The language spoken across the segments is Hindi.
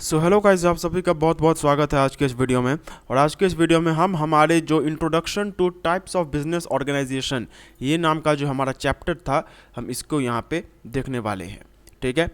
सो हेलो गाइस, आप सभी का बहुत बहुत स्वागत है आज के इस वीडियो में। और आज के इस वीडियो में हम हमारे जो introduction to types of business organization ये नाम का जो हमारा चैप्टर था, हम इसको यहाँ पे देखने वाले हैं। ठीक है,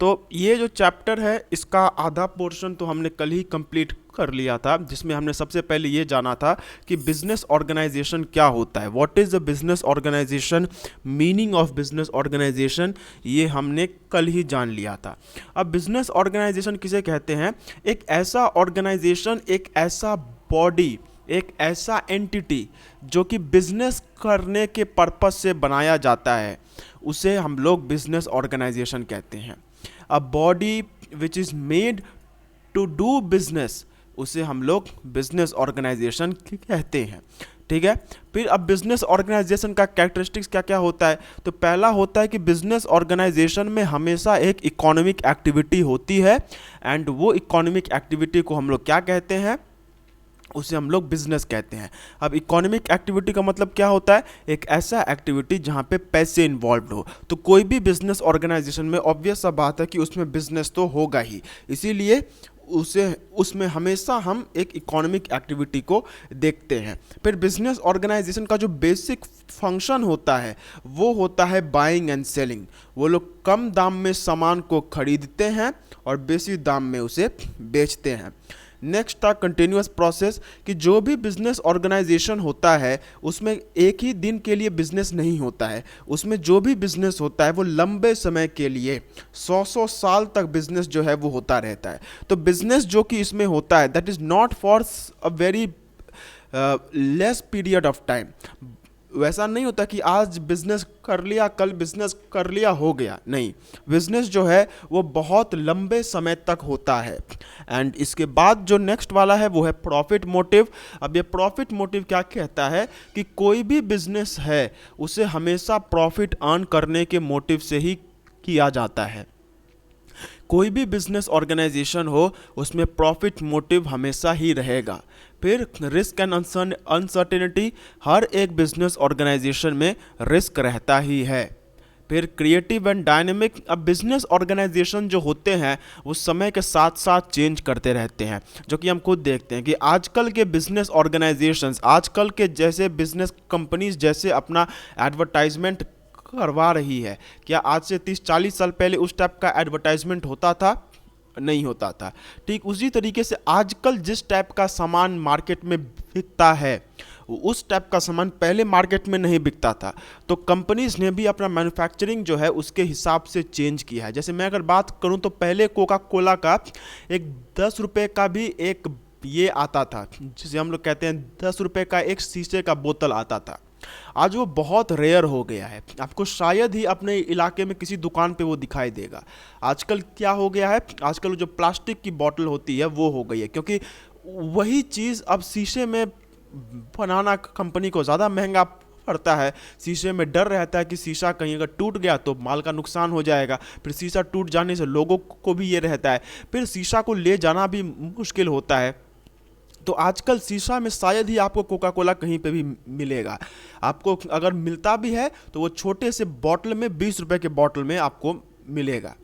तो ये जो चैप्टर है इसका आधा पोर्शन तो हमने कल ही कंप्लीट कर लिया था, जिसमें हमने सबसे पहले ये जाना था कि बिजनेस ऑर्गेनाइजेशन क्या होता है, what is the business organization, meaning of business organization, ये हमने कल ही जान लिया था। अब बिजनेस ऑर्गेनाइजेशन किसे कहते हैं? एक ऐसा ऑर्गेनाइजेशन, एक ऐसा बॉडी, एक ऐसा एंटिटी जो कि बिजनेस करने के पर्पस से बनाया जाता है, उसे हम लोग बिजनेस ऑर्गेनाइजेशन कहते हैं। A body which is made to do business, उसे हम लोग बिजनेस ऑर्गेनाइजेशन कहते हैं। ठीक है, फिर अब बिजनेस ऑर्गेनाइजेशन का कैरेक्टरिस्टिक्स क्या क्या होता है? तो पहला होता है कि बिजनेस ऑर्गेनाइजेशन में हमेशा एक इकोनॉमिक एक्टिविटी होती है, एंड वो इकोनॉमिक एक्टिविटी को हम लोग क्या कहते हैं? उसे हम लोग बिजनेस कहते हैं। अब इकोनॉमिक एक्टिविटी का मतलब क्या होता है? एक ऐसा एक्टिविटी जहाँ पे पैसे इन्वॉल्व हो। तो कोई भी बिजनेस ऑर्गेनाइजेशन में ऑब्वियस सा बात है कि उसमें बिजनेस तो होगा ही, इसीलिए उसमें हमेशा हम एक इकोनॉमिक एक्टिविटी को देखते हैं। फिर बिजनेस ऑर्गेनाइजेशन का जो बेसिक फंक्शन होता है वो होता है बाइंग एंड सेलिंग। वो लोग कम दाम में सामान को खरीदते हैं और बेसी दाम में उसे बेचते हैं। नेक्स्ट था कंटिन्यूअस प्रोसेस, कि जो भी बिजनेस ऑर्गेनाइजेशन होता है उसमें एक ही दिन के लिए बिजनेस नहीं होता है, उसमें जो भी बिजनेस होता है वो लंबे समय के लिए 100 साल तक बिजनेस जो है वो होता रहता है। तो बिजनेस जो कि इसमें होता है that is not for a very less period of time. वैसा नहीं होता कि आज बिजनेस कर लिया, कल बिजनेस कर लिया, हो गया, नहीं। बिजनेस जो है वो बहुत लंबे समय तक होता है। एंड इसके बाद जो नेक्स्ट वाला है वो है प्रॉफिट मोटिव। अब ये प्रॉफिट मोटिव क्या कहता है कि कोई भी बिजनेस है उसे हमेशा प्रॉफिट अर्न करने के मोटिव से ही किया जाता है। कोई भी बिजनेस ऑर्गेनाइजेशन हो उसमें प्रॉफिट मोटिव हमेशा ही रहेगा। फिर रिस्क एंड अनसर्टेनिटी, हर एक बिजनेस ऑर्गेनाइजेशन में रिस्क रहता ही है। फिर क्रिएटिव एंड डायनेमिक, अब बिजनेस ऑर्गेनाइजेशन जो होते हैं वो समय के साथ साथ चेंज करते रहते हैं, जो कि हम खुद देखते हैं कि आजकल के बिजनेस ऑर्गेनाइजेशंस, आजकल के जैसे बिजनेस कंपनीज जैसे अपना एडवर्टाइजमेंट करवा रही है, क्या आज से 30-40 साल पहले उस टाइप का एडवर्टाइजमेंट होता था? नहीं होता था। ठीक उसी तरीके से आजकल जिस टाइप का सामान मार्केट में बिकता है उस टाइप का सामान पहले मार्केट में नहीं बिकता था। तो कंपनीज ने भी अपना मैन्युफैक्चरिंग जो है उसके हिसाब से चेंज किया है। जैसे मैं अगर बात करूं तो पहले कोका कोला का एक 10 रुपये का भी एक ये आता था, जिसे हम लोग कहते हैं 10 रुपये का एक शीशे का बोतल आता था। आज वो बहुत रेयर हो गया है, आपको शायद ही अपने इलाके में किसी दुकान पे वो दिखाई देगा। आजकल क्या हो गया है, आजकल जो प्लास्टिक की बोतल होती है वो हो गई है, क्योंकि वही चीज़ अब शीशे में बनाना कंपनी को ज़्यादा महंगा पड़ता है। शीशे में डर रहता है कि शीशा कहीं अगर टूट गया तो माल का नुकसान हो जाएगा, फिर शीशा टूट जाने से लोगों को भी ये रहता है, फिर शीशा को ले जाना भी मुश्किल होता है। तो आजकल शीशा में शायद ही आपको कोका कोला कहीं पे भी मिलेगा। आपको अगर मिलता भी है तो वो छोटे से बॉटल में 20 रुपए के बॉटल में आपको मिलेगा।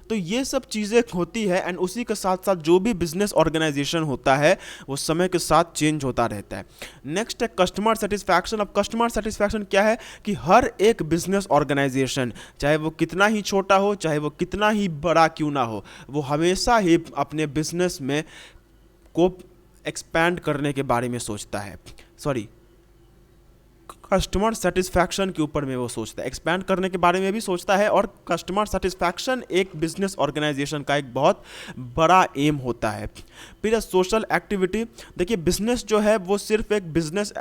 तो ये सब चीज़ें होती है, एंड उसी के साथ साथ जो भी बिजनेस ऑर्गेनाइजेशन होता है वो समय के साथ चेंज होता रहता है। नेक्स्ट है कस्टमर सेटिस्फैक्शन। अब कस्टमर सेटिस्फैक्शन क्या है कि हर एक बिजनेस ऑर्गेनाइजेशन, चाहे वो कितना ही छोटा हो, चाहे वो कितना ही बड़ा क्यों ना हो, वो हमेशा ही अपने बिजनेस में को एक्सपैंड करने के बारे में सोचता है। सॉरी, कस्टमर सेटिस्फैक्शन के ऊपर में वो सोचता है, एक्सपैंड करने के बारे में भी सोचता है। और कस्टमर सेटिस्फैक्शन एक बिजनेस ऑर्गेनाइजेशन का एक बहुत बड़ा एम होता है। फिर सोशल एक्टिविटी, देखिए बिजनेस जो है वो सिर्फ एक बिजनेस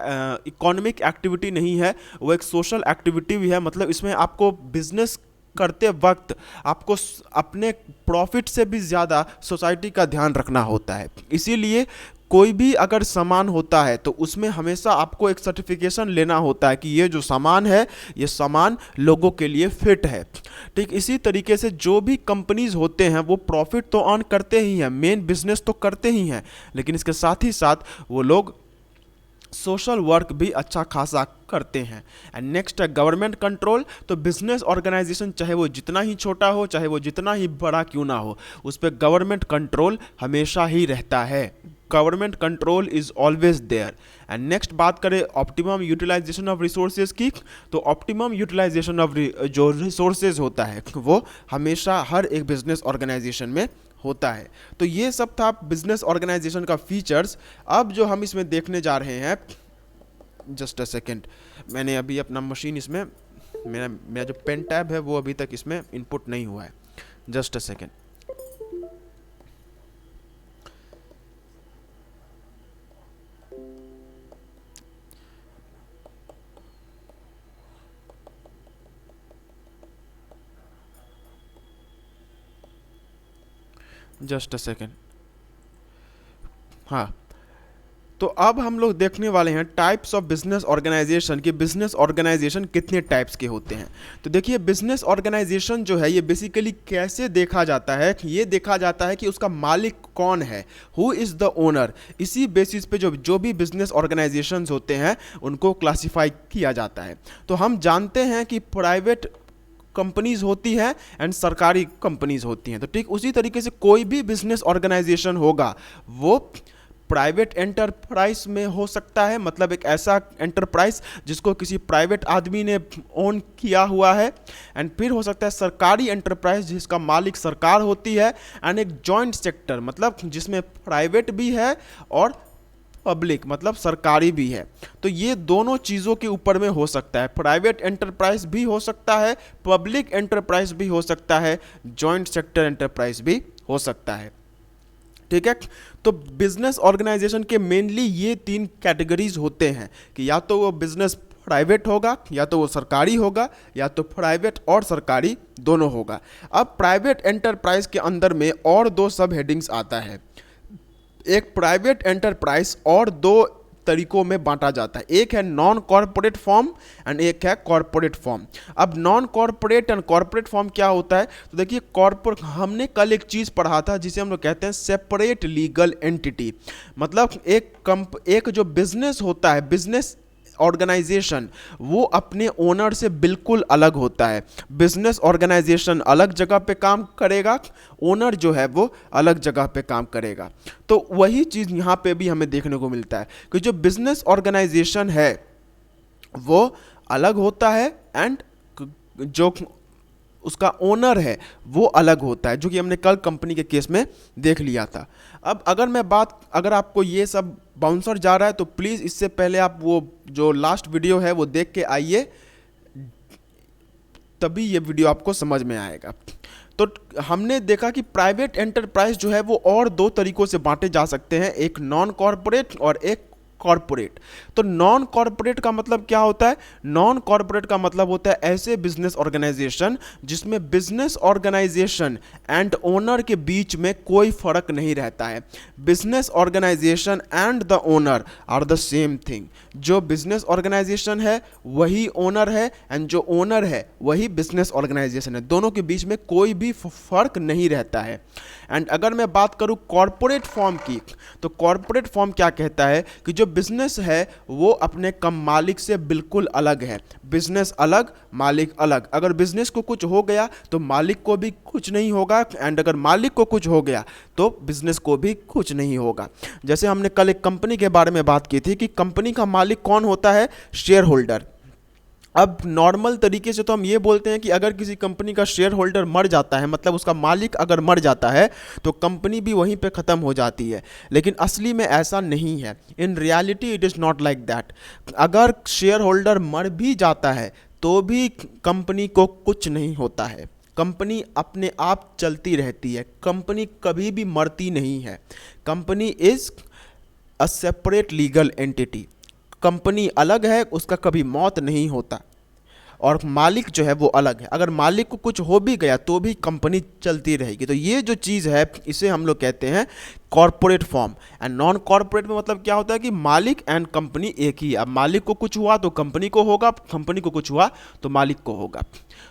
इकोनॉमिक एक्टिविटी नहीं है, वो एक सोशल एक्टिविटी भी है। मतलब इसमें आपको बिजनेस करते वक्त आपको अपने प्रॉफिट से भी ज़्यादा सोसाइटी का ध्यान रखना होता है। इसीलिए कोई भी अगर सामान होता है तो उसमें हमेशा आपको एक सर्टिफिकेशन लेना होता है कि ये जो सामान है ये सामान लोगों के लिए फिट है। ठीक इसी तरीके से जो भी कंपनीज होते हैं वो प्रॉफिट तो अर्न करते ही हैं, मेन बिजनेस तो करते ही हैं, लेकिन इसके साथ ही साथ वो लोग सोशल वर्क भी अच्छा खासा करते हैं। एंड नेक्स्ट है गवर्नमेंट कंट्रोल। तो बिजनेस ऑर्गेनाइजेशन चाहे वो जितना ही छोटा हो, चाहे वो जितना ही बड़ा क्यों ना हो, उस पर गवर्नमेंट कंट्रोल हमेशा ही रहता है। Government control is always there. And next बात करें ऑप्टिमम यूटिलाइजेशन ऑफ रिसोर्सेज की, तो ऑप्टिमम यूटिलाइजेशन ऑफ जो रिसोर्सेज होता है वो हमेशा हर एक बिजनेस ऑर्गेनाइजेशन में होता है। तो ये सब था बिजनेस ऑर्गेनाइजेशन का फीचर्स। अब जो हम इसमें देखने जा रहे हैं, जस्ट अ सेकेंड, मैंने अभी अपना मशीन इसमें, मेरा जो पेन टैब है वो अभी तक इसमें इनपुट नहीं हुआ है। Just a second. Just a second. हाँ, तो अब हम लोग देखने वाले हैं टाइप्स ऑफ बिजनेस ऑर्गेनाइजेशन, कि बिजनेस ऑर्गेनाइजेशन कितने टाइप्स के होते हैं। तो देखिए बिजनेस ऑर्गेनाइजेशन जो है ये बेसिकली कैसे देखा जाता है, ये देखा जाता है कि उसका मालिक कौन है, हु इज़ द ओनर। इसी बेसिस पे जो भी बिजनेस ऑर्गेनाइजेशंस होते हैं उनको क्लासिफाई किया जाता है। तो हम जानते हैं कि प्राइवेट कंपनीज होती हैं एंड सरकारी कंपनीज होती हैं। तो ठीक उसी तरीके से कोई भी बिजनेस ऑर्गेनाइजेशन होगा वो प्राइवेट एंटरप्राइज में हो सकता है, मतलब एक ऐसा एंटरप्राइज जिसको किसी प्राइवेट आदमी ने ओन किया हुआ है। एंड फिर हो सकता है सरकारी एंटरप्राइज जिसका मालिक सरकार होती है। एंड एक जॉइंट सेक्टर, मतलब जिसमें प्राइवेट भी है और पब्लिक, मतलब सरकारी भी है। तो ये दोनों चीज़ों के ऊपर में हो सकता है, प्राइवेट एंटरप्राइज भी हो सकता है, पब्लिक एंटरप्राइज भी हो सकता है, जॉइंट सेक्टर एंटरप्राइज भी हो सकता है। ठीक है, तो बिजनेस ऑर्गेनाइजेशन के मेनली ये 3 कैटेगरीज होते हैं कि या तो वो बिजनेस प्राइवेट होगा, या तो वो सरकारी होगा, या तो प्राइवेट और सरकारी दोनों होगा। अब प्राइवेट एंटरप्राइज के अंदर में और 2 सब हेडिंग्स आता है। एक प्राइवेट एंटरप्राइज और 2 तरीकों में बांटा जाता है, एक है नॉन कॉर्पोरेट फॉर्म एंड एक है कॉर्पोरेट फॉर्म। अब non corporate and corporate form क्या होता है, तो देखिए कॉर्पोरेट, हमने कल एक चीज़ पढ़ा था जिसे हम लोग कहते हैं सेपरेट लीगल एंटिटी। मतलब एक जो बिजनेस होता है, बिजनेस ऑर्गेनाइजेशन, वो अपने ओनर से बिल्कुल अलग होता है। बिजनेस ऑर्गेनाइजेशन अलग जगह पे काम करेगा, ओनर जो है वो अलग जगह पे काम करेगा। तो वही चीज़ यहाँ पे भी हमें देखने को मिलता है कि जो बिजनेस ऑर्गेनाइजेशन है वो अलग होता है एंड जो उसका ओनर है वो अलग होता है, जो कि हमने कल कंपनी के केस में देख लिया था। अब अगर आपको ये सब बाउंसर जा रहा है तो प्लीज़ इससे पहले आप वो जो लास्ट वीडियो है वो देख के आइए, तभी ये वीडियो आपको समझ में आएगा। तो हमने देखा कि प्राइवेट एंटरप्राइज जो है वो और 2 तरीकों से बांटे जा सकते हैं, एक नॉन कॉर्पोरेट और एक कॉर्पोरेट। तो नॉन कॉर्पोरेट का मतलब क्या होता है, नॉन कॉर्पोरेट का मतलब होता है ऐसे बिजनेस ऑर्गेनाइजेशन जिसमें बिजनेस ऑर्गेनाइजेशन एंड ओनर के बीच में कोई फर्क नहीं रहता है। Business organization and the owner are the same thing. जो बिजनेस ऑर्गेनाइजेशन है वही ओनर है एंड जो ओनर है वही बिजनेस ऑर्गेनाइजेशन है, दोनों के बीच में कोई भी फर्क नहीं रहता है। एंड अगर मैं बात करूं कॉर्पोरेट फॉर्म की, तो कॉर्पोरेट फॉर्म क्या कहता है कि जो बिजनेस है वो अपने कम मालिक से बिल्कुल अलग है। बिजनेस अलग, मालिक अलग। अगर बिजनेस को कुछ हो गया तो मालिक को भी कुछ नहीं होगा, एंड अगर मालिक को कुछ हो गया तो बिजनेस को भी कुछ नहीं होगा। जैसे हमने कल एक कंपनी के बारे में बात की थी कि कंपनी का मालिक कौन होता है, शेयर होल्डर। अब नॉर्मल तरीके से तो हम ये बोलते हैं कि अगर किसी कंपनी का शेयर होल्डर मर जाता है, मतलब उसका मालिक अगर मर जाता है तो कंपनी भी वहीं पे ख़त्म हो जाती है, लेकिन असली में ऐसा नहीं है। In reality it is not like that. अगर शेयर होल्डर मर भी जाता है तो भी कंपनी को कुछ नहीं होता है, कंपनी अपने आप चलती रहती है, कंपनी कभी भी मरती नहीं है। Company is a separate legal entity, company अलग है, उसका कभी मौत नहीं होता। और मालिक जो है वो अलग है। अगर मालिक को कुछ हो भी गया तो भी कंपनी चलती रहेगी। तो ये जो चीज़ है इसे हम लोग कहते हैं corporate form. And non corporate में मतलब क्या होता है कि मालिक एंड कंपनी एक ही है। अब मालिक को कुछ हुआ तो कंपनी को होगा, कंपनी को कुछ हुआ तो मालिक को होगा।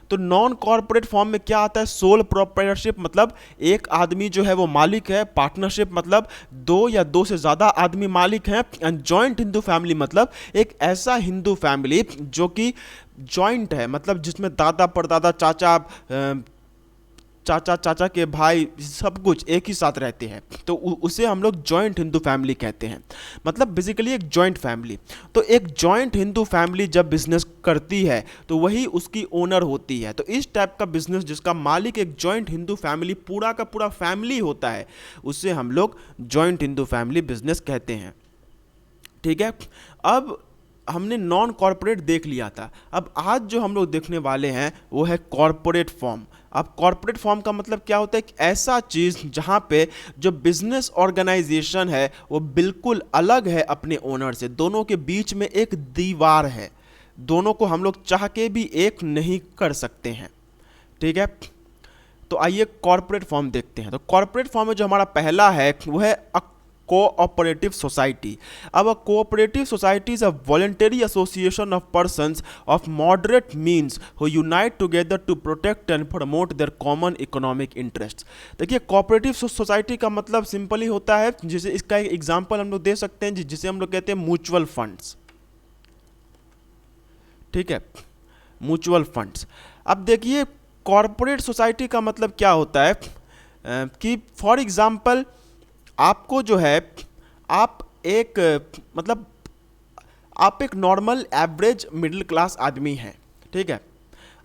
तो नॉन कॉरपोरेट फॉर्म में क्या आता है, सोल प्रोप्राइटरशिप, मतलब एक आदमी जो है वो मालिक है। पार्टनरशिप मतलब दो या दो से ज़्यादा आदमी मालिक हैं। एंड जॉइंट हिंदू फैमिली मतलब एक ऐसा हिंदू फैमिली जो कि जॉइंट है, मतलब जिसमें दादा परदादा चाचा चाचा के भाई सब कुछ एक ही साथ रहते हैं। तो उसे हम लोग जॉइंट हिंदू फैमिली कहते हैं, मतलब बेसिकली एक जॉइंट फैमिली। तो एक जॉइंट हिंदू फैमिली जब बिजनेस करती है तो वही उसकी ओनर होती है। तो इस टाइप का बिजनेस जिसका मालिक एक जॉइंट हिंदू फैमिली पूरा का पूरा फैमिली होता है, उसे हम लोग जॉइंट हिंदू फैमिली बिजनेस कहते हैं। ठीक है, अब हमने नॉन कॉरपोरेट देख लिया था। अब आज जो हम लोग देखने वाले हैं वो है कॉरपोरेट फॉर्म। अब कॉरपोरेट फॉर्म का मतलब क्या होता है कि ऐसा चीज़ जहाँ पे जो बिजनेस ऑर्गेनाइजेशन है वो बिल्कुल अलग है अपने ओनर से, दोनों के बीच में एक दीवार है, दोनों को हम लोग चाह के भी एक नहीं कर सकते हैं। ठीक है, तो आइए कॉरपोरेट फॉर्म देखते हैं। तो कॉरपोरेट फॉर्म में जो हमारा पहला है वो है कोऑपरेटिव सोसाइटी। अब a cooperative society is a voluntary association of persons of moderate means who unite together to protect and promote their common economic interest. देखिए, कोऑपरेटिव सोसाइटी का मतलब सिंपली होता है, जिसे इसका एक एग्जांपल हम लोग दे सकते हैं जिसे हम लोग कहते हैं म्यूचुअल फंड्स। ठीक है, म्यूचुअल फंड्स। अब देखिए कॉरपोरेट सोसाइटी का मतलब क्या होता है कि फॉर एग्जांपल आपको जो है आप एक मतलब आप एक नॉर्मल एवरेज मिडिल क्लास आदमी हैं। ठीक है,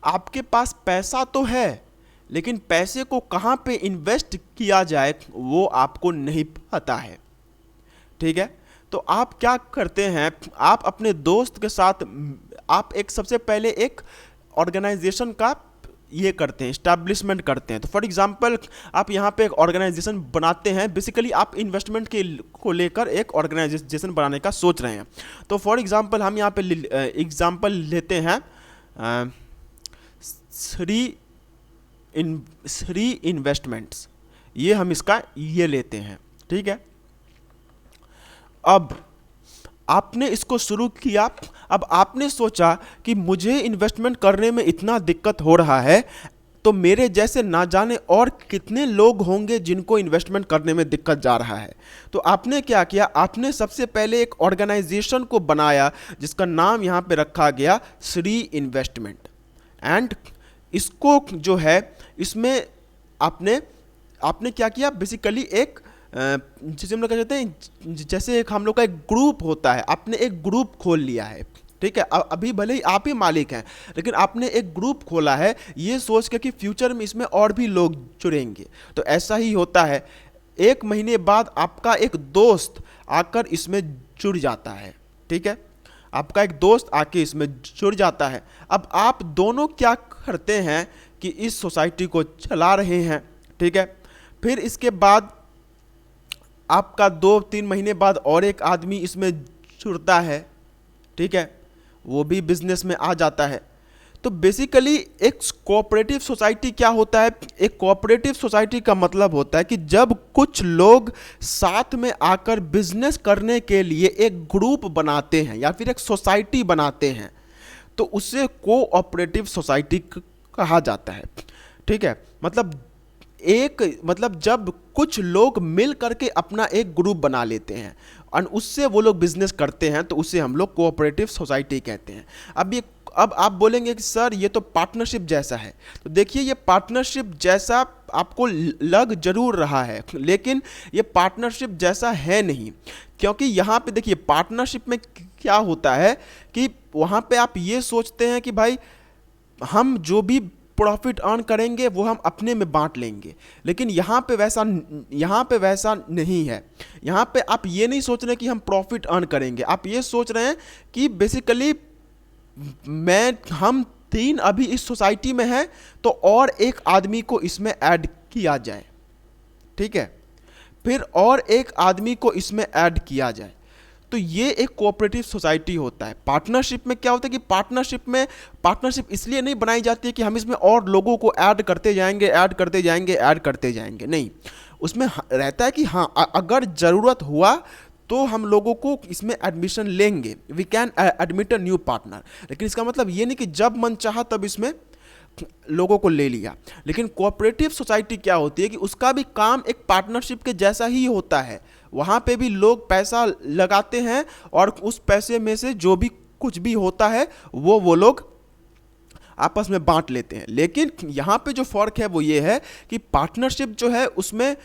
आपके पास पैसा तो है लेकिन पैसे को कहाँ पे इन्वेस्ट किया जाए वो आपको नहीं पता है। ठीक है, तो आप क्या करते हैं, आप अपने दोस्त के साथ आप एक सबसे पहले एक ऑर्गेनाइजेशन का ये करते हैं, इस्टेब्लिशमेंट करते हैं। तो फॉर एग्जांपल आप यहाँ पे एक ऑर्गेनाइजेशन बनाते हैं, बेसिकली आप इन्वेस्टमेंट के को लेकर एक ऑर्गेनाइजेशन बनाने का सोच रहे हैं। तो फॉर एग्जांपल हम यहाँ पे एग्जांपल लेते हैं श्री इन्वेस्टमेंट्स, ये हम इसका ये लेते हैं। ठीक है, अब आपने इसको शुरू किया। अब आपने सोचा कि मुझे इन्वेस्टमेंट करने में इतना दिक्कत हो रहा है तो मेरे जैसे ना जाने और कितने लोग होंगे जिनको इन्वेस्टमेंट करने में दिक्कत जा रहा है। तो आपने क्या किया, आपने सबसे पहले एक ऑर्गेनाइजेशन को बनाया जिसका नाम यहाँ पे रखा गया श्री इन्वेस्टमेंट। एंड इसको जो है इसमें आपने क्या किया, बेसिकली एक जिसे हम लोग कहते हैं जैसे एक हम लोग का एक ग्रुप होता है, आपने एक ग्रुप खोल लिया है। ठीक है, अभी भले ही आप ही मालिक हैं लेकिन आपने एक ग्रुप खोला है ये सोच के कि फ्यूचर में इसमें और भी लोग जुड़ेंगे। तो ऐसा ही होता है, एक महीने बाद आपका एक दोस्त आकर इसमें जुड़ जाता है। ठीक है, आपका एक दोस्त आके इसमें जुड़ जाता है। अब आप दोनों क्या करते हैं कि इस सोसाइटी को चला रहे हैं। ठीक है, फिर इसके बाद आपका 2-3 महीने बाद और एक आदमी इसमें जुड़ता है। ठीक है, वो भी बिजनेस में आ जाता है। तो बेसिकली एक कोऑपरेटिव सोसाइटी क्या होता है, एक कोऑपरेटिव सोसाइटी का मतलब होता है कि जब कुछ लोग साथ में आकर बिजनेस करने के लिए एक ग्रुप बनाते हैं या फिर एक सोसाइटी बनाते हैं तो उसे कोऑपरेटिव सोसाइटी कहा जाता है। ठीक है, मतलब जब कुछ लोग मिल करके अपना एक ग्रुप बना लेते हैं और उससे वो लोग बिजनेस करते हैं तो उसे हम लोग कोऑपरेटिव सोसाइटी कहते हैं। अब आप बोलेंगे कि सर ये तो पार्टनरशिप जैसा है। तो देखिए, ये पार्टनरशिप जैसा आपको लग जरूर रहा है लेकिन ये पार्टनरशिप जैसा है नहीं, क्योंकि यहाँ पे देखिए पार्टनरशिप में क्या होता है कि वहाँ पे आप ये सोचते हैं कि भाई हम जो भी प्रॉफिट अर्न करेंगे वो हम अपने में बांट लेंगे, लेकिन यहाँ पे वैसा नहीं है। यहाँ पे आप ये नहीं सोच रहे कि हम प्रॉफिट अर्न करेंगे, आप ये सोच रहे हैं कि बेसिकली हम 3 अभी इस सोसाइटी में हैं तो और एक आदमी को इसमें ऐड किया जाए। ठीक है, फिर और एक आदमी को इसमें ऐड किया जाए। तो ये एक कोऑपरेटिव सोसाइटी होता है। पार्टनरशिप में क्या होता है कि पार्टनरशिप इसलिए नहीं बनाई जाती है कि हम इसमें और लोगों को ऐड करते जाएंगे, नहीं। उसमें रहता है कि हाँ, अगर ज़रूरत हुआ तो हम लोगों को इसमें एडमिशन लेंगे, we can admit a new partner. लेकिन इसका मतलब ये नहीं कि जब मन चाहा तब इसमें लोगों को ले लिया। लेकिन कोऑपरेटिव सोसाइटी क्या होती है कि उसका भी काम एक पार्टनरशिप के जैसा ही होता है। वहाँ पे भी लोग पैसा लगाते हैं और उस पैसे में से जो भी कुछ भी होता है वो लोग आपस में बांट लेते हैं। लेकिन यहाँ पे जो फ़र्क है वो ये है कि पार्टनरशिप जो है उसमें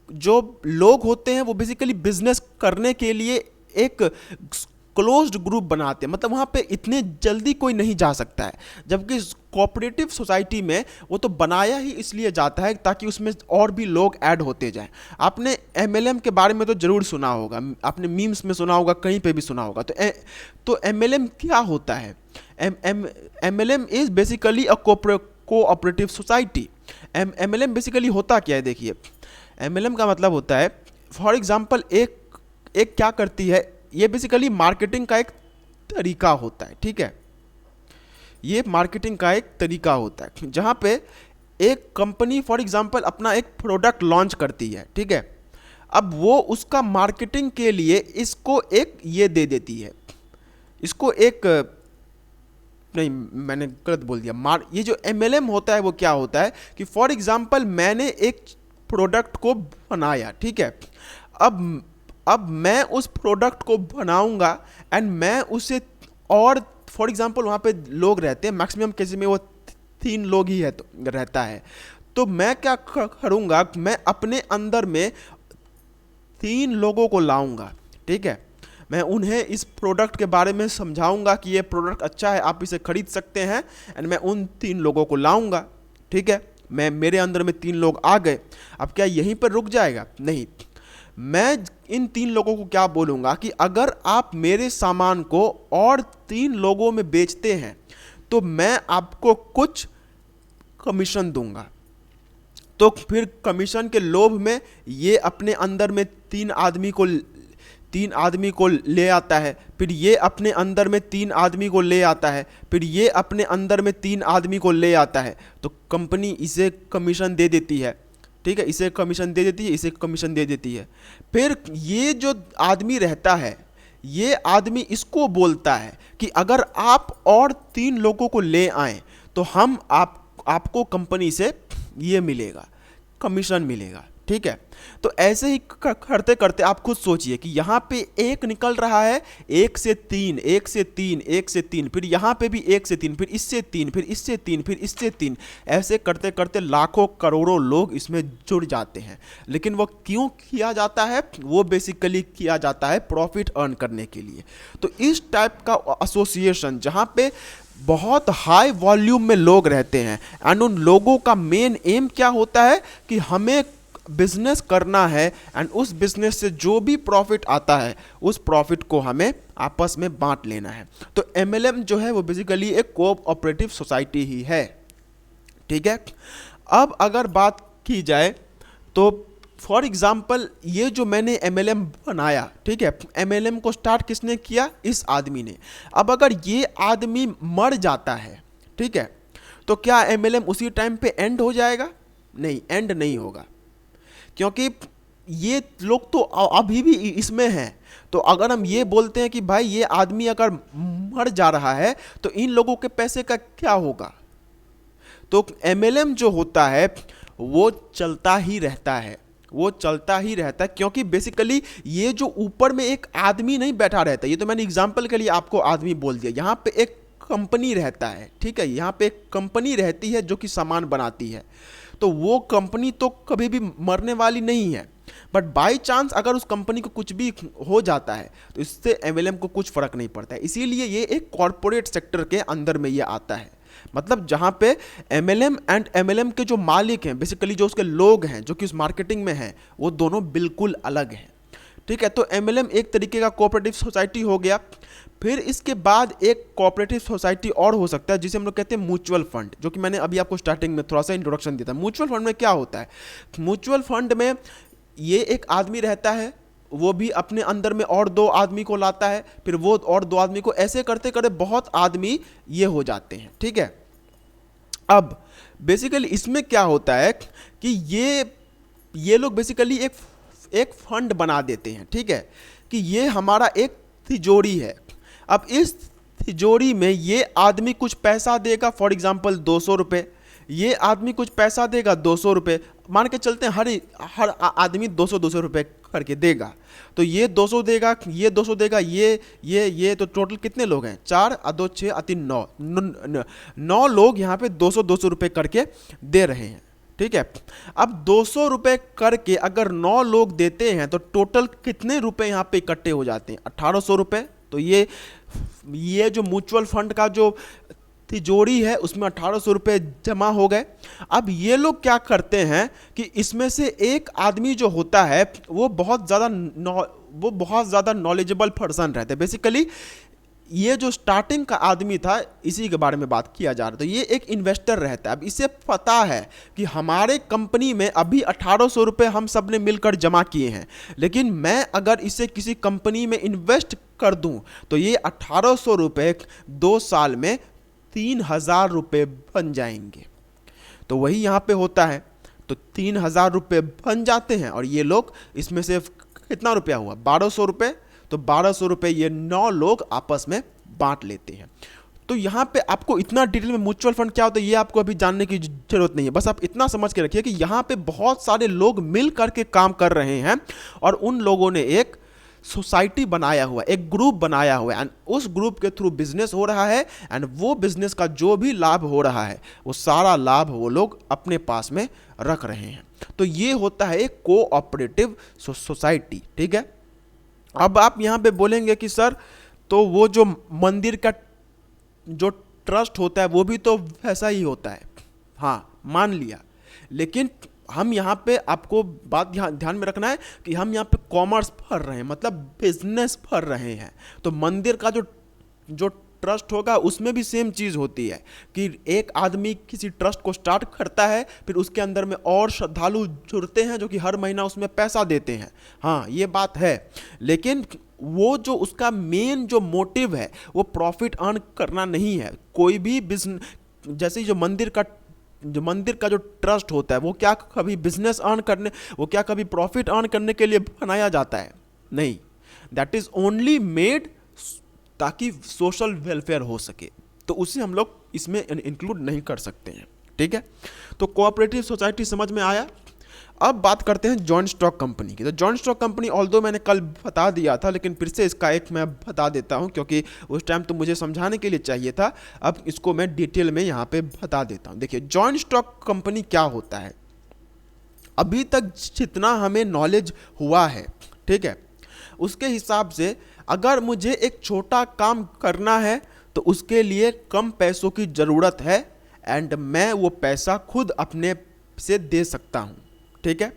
जो लोग होते हैं वो बेसिकली बिजनेस करने के लिए एक क्लोज्ड ग्रुप बनाते हैं, मतलब वहाँ पे इतने जल्दी कोई नहीं जा सकता है। जबकि कोऑपरेटिव सोसाइटी में वो तो बनाया ही इसलिए जाता है ताकि उसमें और भी लोग ऐड होते जाएं। आपने एमएलएम के बारे में तो ज़रूर सुना होगा, आपने मीम्स में सुना होगा, कहीं पे भी सुना होगा। तो एमएलएम क्या होता है? MLM is basically a cooperative society. MLM basically होता क्या है? देखिए, एमएलएम का मतलब होता है, फॉर एग्जांपल एक क्या करती है, ये बेसिकली मार्केटिंग का एक तरीका होता है, ठीक है। ये मार्केटिंग का एक तरीका होता है जहाँ पे एक कंपनी फॉर एग्जांपल अपना एक प्रोडक्ट लॉन्च करती है, ठीक है। अब वो उसका मार्केटिंग के लिए इसको एक ये दे देती है, इसको एक नहीं, मैंने गलत बोल दिया। ये जो एमएलएम होता है वो क्या होता है कि फॉर एग्जांपल मैंने एक प्रोडक्ट को बनाया, ठीक है। अब मैं उस प्रोडक्ट को बनाऊंगा एंड मैं उसे, और फॉर एग्जांपल वहाँ पे लोग रहते हैं, मैक्सिमम केसेस में वो 3 लोग ही है तो रहता है। तो मैं क्या करूँगा, मैं अपने अंदर में 3 लोगों को लाऊंगा, ठीक है। मैं उन्हें इस प्रोडक्ट के बारे में समझाऊंगा कि ये प्रोडक्ट अच्छा है, आप इसे खरीद सकते हैं, एंड मैं उन 3 लोगों को लाऊंगा, ठीक है। मेरे अंदर में 3 लोग आ गए। अब क्या यहीं पर रुक जाएगा? नहीं, मैं इन 3 लोगों को क्या बोलूँगा कि अगर आप मेरे सामान को और 3 लोगों में बेचते हैं तो मैं आपको कुछ कमीशन दूंगा। तो फिर कमीशन के लोभ में ये अपने अंदर में 3 आदमी को ले आता है, फिर ये अपने अंदर में 3 आदमी को ले आता है, फिर ये अपने अंदर में 3 आदमी को ले आता है। तो कंपनी इसे कमीशन दे देती है, ठीक है, इसे कमीशन दे देती है, इसे कमीशन दे देती है। फिर ये जो आदमी रहता है, ये आदमी इसको बोलता है कि अगर आप और 3 लोगों को ले आएँ तो हम आपको कंपनी से ये मिलेगा, कमीशन मिलेगा, ठीक है। तो ऐसे ही करते करते आप खुद सोचिए कि यहाँ पे 1 निकल रहा है, 1 से 3, 1 से 3, 1 से 3, फिर यहाँ पे भी 1 से 3, फिर इससे 3, फिर इससे 3, फिर इससे 3, ऐसे करते करते लाखों करोड़ों लोग इसमें जुड़ जाते हैं। लेकिन वो क्यों किया जाता है? वो बेसिकली किया जाता है प्रॉफिट अर्न करने के लिए। तो इस टाइप का एसोसिएशन जहाँ पे बहुत हाई वॉल्यूम में लोग रहते हैं एंड उन लोगों का मेन एम क्या होता है कि हमें बिजनेस करना है एंड उस बिजनेस से जो भी प्रॉफिट आता है उस प्रॉफिट को हमें आपस में बांट लेना है। तो एमएलएम जो है वो बेसिकली एक कोऑपरेटिव सोसाइटी ही है, ठीक है। अब अगर बात की जाए तो फॉर एग्जाम्पल ये जो मैंने एमएलएम बनाया, ठीक है, एमएलएम को स्टार्ट किसने किया? इस आदमी ने। अब अगर ये आदमी मर जाता है, ठीक है, तो क्या एमएलएम उसी टाइम पे एंड हो जाएगा? नहीं, एंड नहीं होगा, क्योंकि ये लोग तो अभी भी इसमें हैं। तो अगर हम ये बोलते हैं कि भाई ये आदमी अगर मर जा रहा है तो इन लोगों के पैसे का क्या होगा? तो एमएलएम जो होता है वो चलता ही रहता है, वो चलता ही रहता है, क्योंकि बेसिकली ये जो ऊपर में एक आदमी नहीं बैठा रहता, ये तो मैंने एग्जांपल के लिए आपको आदमी बोल दिया। यहाँ पे एक कंपनी रहता है, ठीक है, यहाँ पे एक कंपनी रहती है जो कि सामान बनाती है। तो वो कंपनी तो कभी भी मरने वाली नहीं है, बट बाय चांस अगर उस कंपनी को कुछ भी हो जाता है तो इससे एमएलएम को कुछ फर्क नहीं पड़ता है। इसीलिए ये एक कॉरपोरेट सेक्टर के अंदर में ये आता है, मतलब जहाँ पे एमएलएम एंड एमएलएम के जो मालिक हैं, बेसिकली जो उसके लोग हैं जो कि उस मार्केटिंग में हैं, वो दोनों बिल्कुल अलग हैं, ठीक है। तो एमएलएम एक तरीके का कोऑपरेटिव सोसाइटी हो गया। फिर इसके बाद एक कोऑपरेटिव सोसाइटी और हो सकता है जिसे हम लोग कहते हैं म्यूचुअल फंड, जो कि मैंने अभी आपको स्टार्टिंग में थोड़ा सा इंट्रोडक्शन दिया था। म्यूचुअल फंड में क्या होता है? म्यूचुअल फंड में ये एक आदमी रहता है, वो भी अपने अंदर में और 2 आदमी को लाता है, फिर वो और 2 आदमी को, ऐसे करते करते बहुत आदमी ये हो जाते हैं। ठीक है, अब बेसिकली इसमें क्या होता है कि ये लोग बेसिकली एक फंड बना देते हैं। ठीक है, कि ये हमारा एक तिजोरी है। अब इस तिजोरी में ये आदमी कुछ पैसा देगा, फॉर एग्जांपल 200 रुपये, ये आदमी कुछ पैसा देगा 200 रुपये, मान के चलते हैं हर आदमी 200 रुपये करके देगा। तो ये 200 देगा, ये 200 देगा, ये तो टोटल कितने लोग हैं, 4 और 2 6 और 3 9 लोग यहाँ पे 200 रुपये करके दे रहे हैं। ठीक है, अब 200 रुपये करके अगर 9 लोग देते हैं तो टोटल कितने रुपए यहाँ पे इकट्ठे हो जाते हैं, 1800 रुपये। तो ये जो म्यूचुअल फंड का जो तिजोरी है उसमें 1800 रुपये जमा हो गए। अब ये लोग क्या करते हैं कि इसमें से एक आदमी जो होता है वो बहुत ज़्यादा नॉलेजेबल पर्सन रहता है। बेसिकली ये जो स्टार्टिंग का आदमी था इसी के बारे में बात किया जा रहा है। तो ये एक इन्वेस्टर रहता है। अब इसे पता है कि हमारे कंपनी में अभी 1800 रुपये हम सब ने मिलकर जमा किए हैं, लेकिन मैं अगर इसे किसी कंपनी में इन्वेस्ट कर दूं तो ये 1800 रुपये 2 साल में 3000 रुपये बन जाएंगे। तो वही यहाँ पे होता है। तो 3000 रुपये बन जाते हैं और ये लोग इसमें से कितना रुपया हुआ, 1200 रुपये। तो 1200 रुपये ये 9 लोग आपस में बांट लेते हैं। तो यहाँ पे आपको इतना डिटेल में म्यूचुअल फंड क्या होता है ये आपको अभी जानने की जरूरत नहीं है। बस आप इतना समझ के रखिए कि यहाँ पे बहुत सारे लोग मिल करके काम कर रहे हैं और उन लोगों ने एक सोसाइटी बनाया हुआ, एक ग्रुप बनाया हुआ है, एंड उस ग्रुप के थ्रू बिजनेस हो रहा है, एंड वो बिजनेस का जो भी लाभ हो रहा है वो सारा लाभ वो लोग अपने पास में रख रहे हैं। तो ये होता है एक कोऑपरेटिव सोसाइटी। ठीक है, अब आप यहाँ पे बोलेंगे कि सर तो वो जो मंदिर का जो ट्रस्ट होता है वो भी तो वैसा ही होता है। हाँ, मान लिया, लेकिन हम यहाँ पे आपको बात ध्यान में रखना है कि हम यहाँ पे कॉमर्स पढ़ रहे हैं, मतलब बिजनेस पढ़ रहे हैं। तो मंदिर का जो ट्रस्ट होगा उसमें भी सेम चीज़ होती है कि एक आदमी किसी ट्रस्ट को स्टार्ट करता है, फिर उसके अंदर में और श्रद्धालु जुड़ते हैं जो कि हर महीना उसमें पैसा देते हैं। हाँ, ये बात है, लेकिन वो जो उसका मेन जो मोटिव है वो प्रॉफिट अर्न करना नहीं है। कोई भी बिजनेस, जैसे जो मंदिर का जो ट्रस्ट होता है वो क्या कभी बिजनेस अर्न करने, वो क्या कभी प्रॉफिट अर्न करने के लिए बनाया जाता है? नहीं, दैट इज ओनली मेड ताकि सोशल वेलफेयर हो सके। तो उसे हम लोग इसमें इंक्लूड नहीं कर सकते हैं। ठीक है, तो कोऑपरेटिव सोसाइटी समझ में आया। अब बात करते हैं जॉइंट स्टॉक कंपनी की। तो जॉइंट स्टॉक कंपनी ऑल्दो मैंने कल बता दिया था, लेकिन फिर से इसका एक मैं बता देता हूं क्योंकि उस टाइम तो मुझे समझाने के लिए चाहिए था। अब इसको मैं डिटेल में यहाँ पे बता देता हूँ। देखिए, जॉइंट स्टॉक कंपनी क्या होता है, अभी तक जितना हमें नॉलेज हुआ है, ठीक है, उसके हिसाब से अगर मुझे एक छोटा काम करना है तो उसके लिए कम पैसों की ज़रूरत है, एंड मैं वो पैसा खुद अपने से दे सकता हूँ। ठीक है,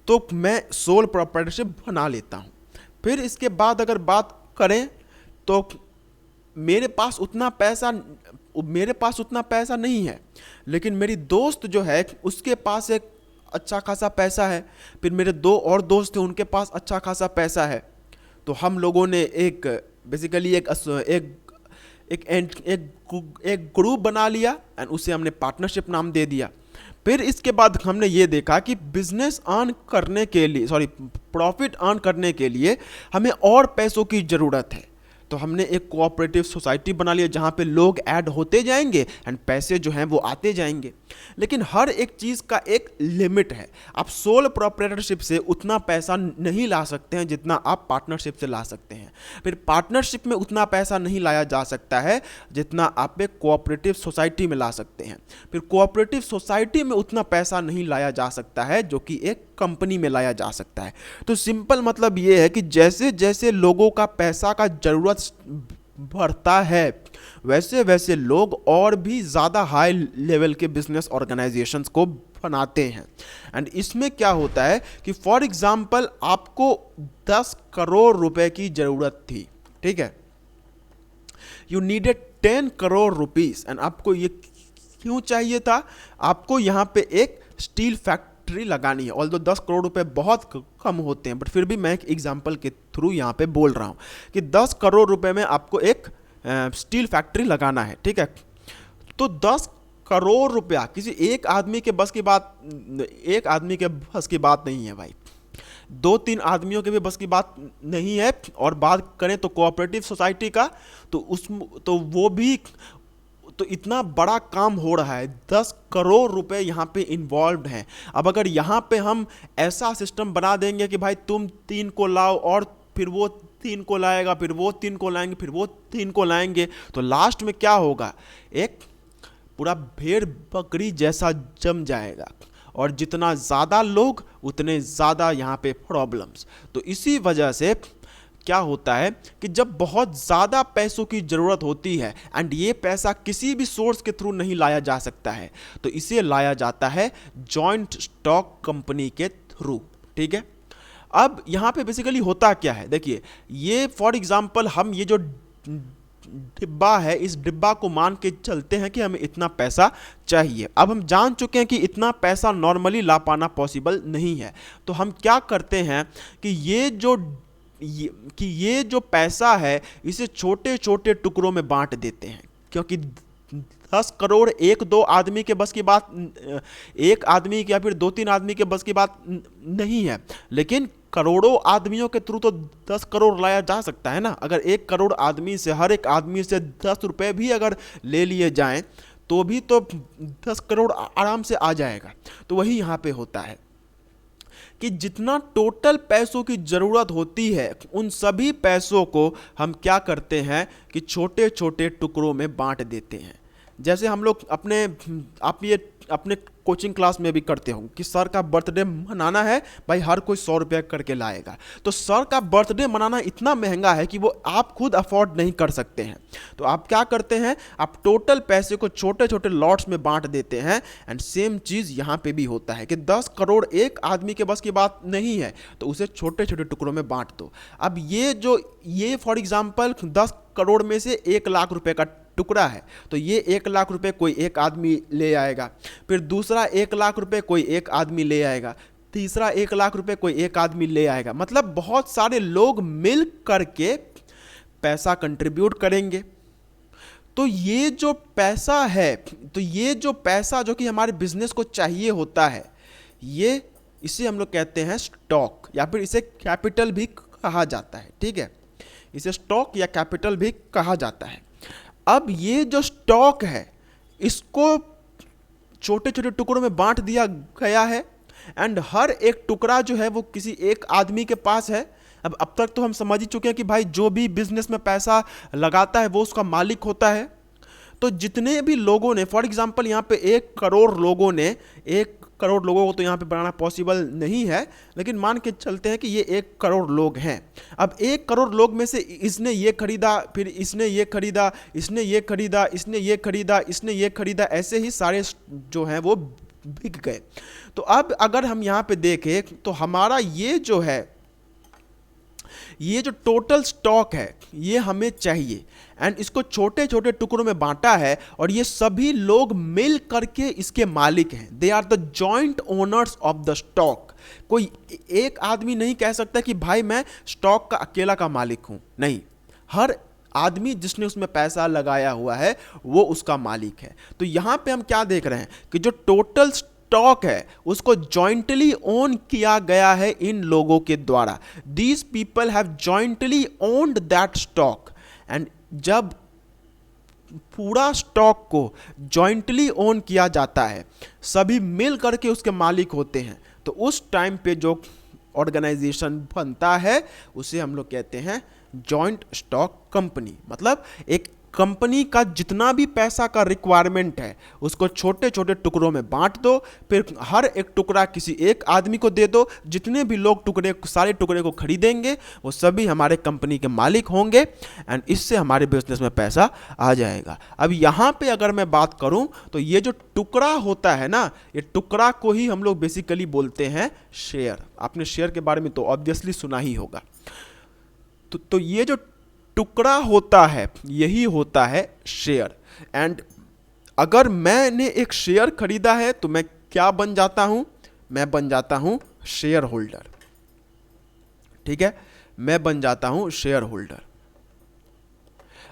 तो मैं सोल प्रोप्राइटरशिप बना लेता हूँ। फिर इसके बाद अगर बात करें तो मेरे पास उतना पैसा नहीं है, लेकिन मेरी दोस्त जो है उसके पास एक अच्छा खासा पैसा है, फिर मेरे 2 और दोस्त थे उनके पास अच्छा खासा पैसा है। तो हम लोगों ने एक ग्रुप बना लिया एंड उसे हमने पार्टनरशिप नाम दे दिया। फिर इसके बाद हमने ये देखा कि प्रॉफिट अर्न करने के लिए हमें और पैसों की ज़रूरत है। तो हमने एक कोऑपरेटिव सोसाइटी बना लिया जहाँ पे लोग ऐड होते जाएंगे एंड पैसे जो हैं वो आते जाएंगे। लेकिन हर एक चीज़ का एक लिमिट है। आप सोल प्रोप्राइटरशिप से उतना पैसा नहीं ला सकते हैं जितना आप पार्टनरशिप से ला सकते हैं। फिर पार्टनरशिप में उतना पैसा नहीं लाया जा सकता है जितना आप एक कोऑपरेटिव सोसाइटी में ला सकते हैं। फिर कोऑपरेटिव सोसाइटी में उतना पैसा नहीं लाया जा सकता है जो कि एक कंपनी में लाया जा सकता है। तो सिंपल मतलब ये है कि जैसे जैसे लोगों का पैसा का ज़रूरत बढ़ता है वैसे वैसे लोग और भी ज़्यादा हाई लेवल के बिजनेस ऑर्गेनाइजेशंस को बनाते हैं। एंड इसमें क्या होता है कि फॉर एग्जांपल आपको 10 करोड़ रुपए की ज़रूरत थी, ठीक है, you needed 10 crore rupees, and आपको ये क्यों चाहिए था? आपको यहाँ पे एक स्टील फैक्ट्री फैक्ट्री लगानी है। ऑल्दो 10 करोड़ रुपए बहुत कम होते हैं, बट फिर भी मैं एक एग्जांपल के थ्रू यहाँ पे बोल रहा हूँ कि 10 करोड़ रुपए में आपको एक स्टील फैक्ट्री लगाना है, ठीक है। तो 10 करोड़ रुपया किसी एक आदमी के बस की बात, एक आदमी के बस की बात नहीं है भाई, 2-3 आदमियों के भी बस की बात नहीं है। और बात करें तो कोऑपरेटिव सोसाइटी का, तो वो भी, तो इतना बड़ा काम हो रहा है, 10 करोड़ रुपए यहाँ पे इन्वॉल्व हैं। अब अगर यहाँ पे हम ऐसा सिस्टम बना देंगे कि भाई तुम 3 को लाओ और फिर वो 3 को लाएगा, फिर वो 3 को लाएंगे, फिर वो 3 को लाएंगे, तो लास्ट में क्या होगा, एक पूरा भेड़ बकरी जैसा जम जाएगा। और जितना ज़्यादा लोग उतने ज़्यादा यहाँ पे प्रॉब्लम्स। तो इसी वजह से क्या होता है कि जब बहुत ज़्यादा पैसों की ज़रूरत होती है एंड ये पैसा किसी भी सोर्स के थ्रू नहीं लाया जा सकता है, तो इसे लाया जाता है जॉइंट स्टॉक कंपनी के थ्रू, ठीक है। अब यहाँ पे बेसिकली होता क्या है, देखिए, ये फॉर एग्जांपल हम ये जो डिब्बा है, इस डिब्बा को मान के चलते हैं कि हमें इतना पैसा चाहिए। अब हम जान चुके हैं कि इतना पैसा नॉर्मली ला पाना पॉसिबल नहीं है, तो हम क्या करते हैं कि ये जो पैसा है इसे छोटे छोटे टुकड़ों में बांट देते हैं, क्योंकि 10 करोड़ एक दो आदमी के बस की बात, एक आदमी या फिर 2-3 आदमी के बस की बात नहीं है, लेकिन करोड़ों आदमियों के थ्रू तो 10 करोड़ लाया जा सकता है ना। अगर 1 करोड़ आदमी से, हर एक आदमी से 10 रुपए भी अगर ले लिए जाएं तो भी तो 10 करोड़ आराम से आ जाएगा। तो वही यहाँ पे होता है कि जितना टोटल पैसों की ज़रूरत होती है, उन सभी पैसों को हम क्या करते हैं कि छोटे छोटे टुकड़ों में बांट देते हैं। जैसे हम लोग आप ये अपने कोचिंग क्लास में भी करते हो कि सर का बर्थडे मनाना है, भाई हर कोई 100 रुपया करके लाएगा। तो सर का बर्थडे मनाना इतना महंगा है कि वो आप खुद अफोर्ड नहीं कर सकते हैं, तो आप क्या करते हैं, आप टोटल पैसे को छोटे छोटे लॉट्स में बांट देते हैं। एंड सेम चीज़ यहाँ पे भी होता है कि 10 करोड़ एक आदमी के बस की बात नहीं है, तो उसे छोटे छोटे टुकड़ों में बांट दो। अब ये फॉर एग्जाम्पल 10 करोड़ में से 1 लाख रुपए का टुकड़ा है, तो ये 1 लाख रुपए कोई एक आदमी ले आएगा, फिर दूसरा 1 लाख रुपए कोई एक आदमी ले आएगा, तीसरा 1 लाख रुपए कोई एक आदमी ले आएगा। मतलब बहुत सारे लोग मिल करके पैसा कंट्रीब्यूट करेंगे। तो ये जो पैसा है, तो ये जो पैसा जो कि हमारे बिजनेस को चाहिए होता है, इसे हम लोग कहते हैं स्टॉक, या फिर इसे कैपिटल भी कहा जाता है, ठीक है। इसे स्टॉक या कैपिटल भी कहा जाता है। अब ये जो स्टॉक है इसको छोटे छोटे टुकड़ों में बांट दिया गया है एंड हर एक टुकड़ा जो है वो किसी एक आदमी के पास है। अब तक तो हम समझ ही चुके हैं कि भाई जो भी बिजनेस में पैसा लगाता है वो उसका मालिक होता है। तो जितने भी लोगों ने, फॉर एग्जांपल यहाँ पे 1 करोड़ लोगों ने, 1 करोड़ लोगों को तो यहाँ पे बनाना पॉसिबल नहीं है, लेकिन मान के चलते हैं कि ये 1 करोड़ लोग हैं। अब 1 करोड़ लोग में से इसने ये खरीदा, फिर इसने ये खरीदा, इसने ये खरीदा, इसने ये खरीदा, इसने ये खरीदा, ऐसे ही सारे जो हैं वो बिक गए। तो अब अगर हम यहाँ पे देखें तो हमारा ये जो टोटल स्टॉक है ये हमें चाहिए एंड इसको छोटे छोटे टुकड़ों में बांटा है और ये सभी लोग मिल करके इसके मालिक हैं। They are the joint owners of the stock. कोई एक आदमी नहीं कह सकता कि भाई मैं स्टॉक का अकेला का मालिक हूं, नहीं, हर आदमी जिसने उसमें पैसा लगाया हुआ है वो उसका मालिक है। तो यहां पे हम क्या देख रहे हैं कि जो टोटल स्टॉक है उसको जॉइंटली ओन किया गया है इन लोगों के द्वारा। These people have jointly owned that stock and जब पूरा स्टॉक को जॉइंटली ओन किया जाता है, सभी मिल करके उसके मालिक होते हैं, तो उस टाइम पे जो ऑर्गेनाइजेशन बनता है उसे हम लोग कहते हैं जॉइंट स्टॉक कंपनी। मतलब एक कंपनी का जितना भी पैसा का रिक्वायरमेंट है उसको छोटे छोटे टुकड़ों में बांट दो, फिर हर एक टुकड़ा किसी एक आदमी को दे दो। जितने भी लोग सारे टुकड़े को खरीदेंगे वो सभी हमारे कंपनी के मालिक होंगे एंड इससे हमारे बिजनेस में पैसा आ जाएगा। अब यहाँ पे अगर मैं बात करूँ तो ये जो टुकड़ा होता है ना, ये टुकड़ा को ही हम लोग बेसिकली बोलते हैं शेयर। आपने शेयर के बारे में तो ऑब्वियसली सुना ही होगा। तो ये जो टुकड़ा होता है यही होता है शेयर। एंड अगर मैंने एक शेयर खरीदा है तो मैं क्या बन जाता हूं, मैं बन जाता हूं शेयर होल्डर। ठीक है, मैं बन जाता हूं शेयर होल्डर।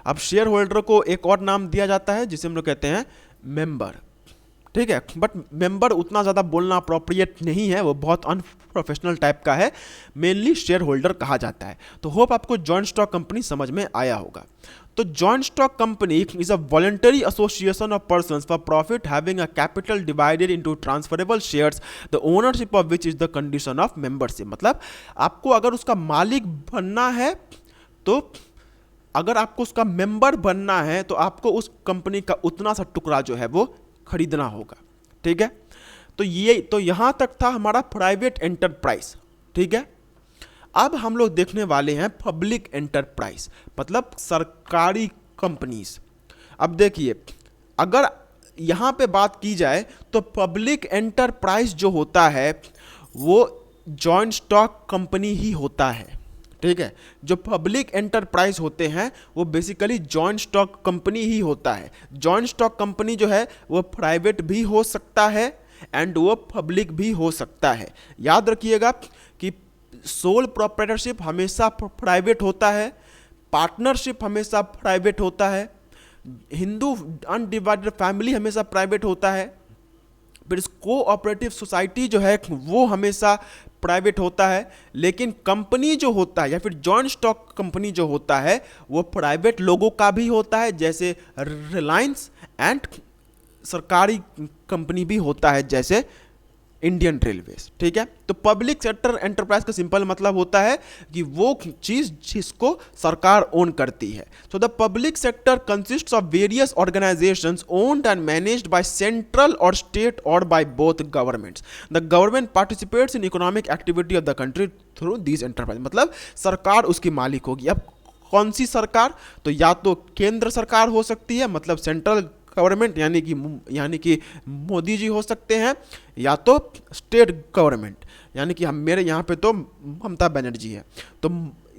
अब शेयर होल्डर को एक और नाम दिया जाता है जिसे हम लोग कहते हैं मेंबर। ठीक है, बट मेंबर उतना ज़्यादा बोलना अप्रोप्रिएट नहीं है, वो बहुत अनप्रोफेशनल टाइप का है। मेनली शेयर होल्डर कहा जाता है। तो होप आपको जॉइंट स्टॉक कंपनी समझ में आया होगा। तो joint stock company is a voluntary association of persons for profit having a capital divided into transferable shares the ownership of which is the condition of membership. मतलब आपको अगर उसका मालिक बनना है, तो अगर आपको उसका मेंबर बनना है तो आपको उस कंपनी का उतना सा टुकड़ा जो है वो खरीदना होगा। ठीक है, तो यहां तक था हमारा प्राइवेट एंटरप्राइज। ठीक है, अब हम लोग देखने वाले हैं पब्लिक एंटरप्राइज, मतलब सरकारी कंपनीज। अब देखिए, अगर यहां पे बात की जाए तो पब्लिक एंटरप्राइज जो होता है वो जॉइंट स्टॉक कंपनी ही होता है। ठीक है, जो पब्लिक एंटरप्राइज होते हैं वो बेसिकली जॉइंट स्टॉक कंपनी ही होता है। जॉइंट स्टॉक कंपनी जो है वो प्राइवेट भी हो सकता है एंड वो पब्लिक भी हो सकता है। याद रखिएगा कि सोल प्रोप्राइटरशिप हमेशा प्राइवेट होता है, पार्टनरशिप हमेशा प्राइवेट होता है, हिंदू अनडिवाइडेड फैमिली हमेशा प्राइवेट होता है, फिर कोऑपरेटिव सोसाइटी जो है वो हमेशा प्राइवेट होता है। लेकिन कंपनी जो होता है या फिर जॉइंट स्टॉक कंपनी जो होता है वो प्राइवेट लोगों का भी होता है, जैसे रिलायंस, एंड सरकारी कंपनी भी होता है जैसे इंडियन रेलवेज। ठीक है, तो पब्लिक सेक्टर एंटरप्राइज का सिंपल मतलब होता है कि वो चीज जिसको सरकार ओन करती है। So the public sector consists of various organisations owned and managed by central और स्टेट और by both governments. The government participates in economic activity of the country through these enterprise. मतलब सरकार उसकी मालिक होगी। अब कौन सी सरकार? तो या तो केंद्र सरकार हो सकती है, मतलब सेंट्रल गवर्नमेंट यानी कि मोदी जी हो सकते हैं, या तो स्टेट गवर्नमेंट यानी कि हम मेरे यहाँ पे तो ममता बनर्जी है।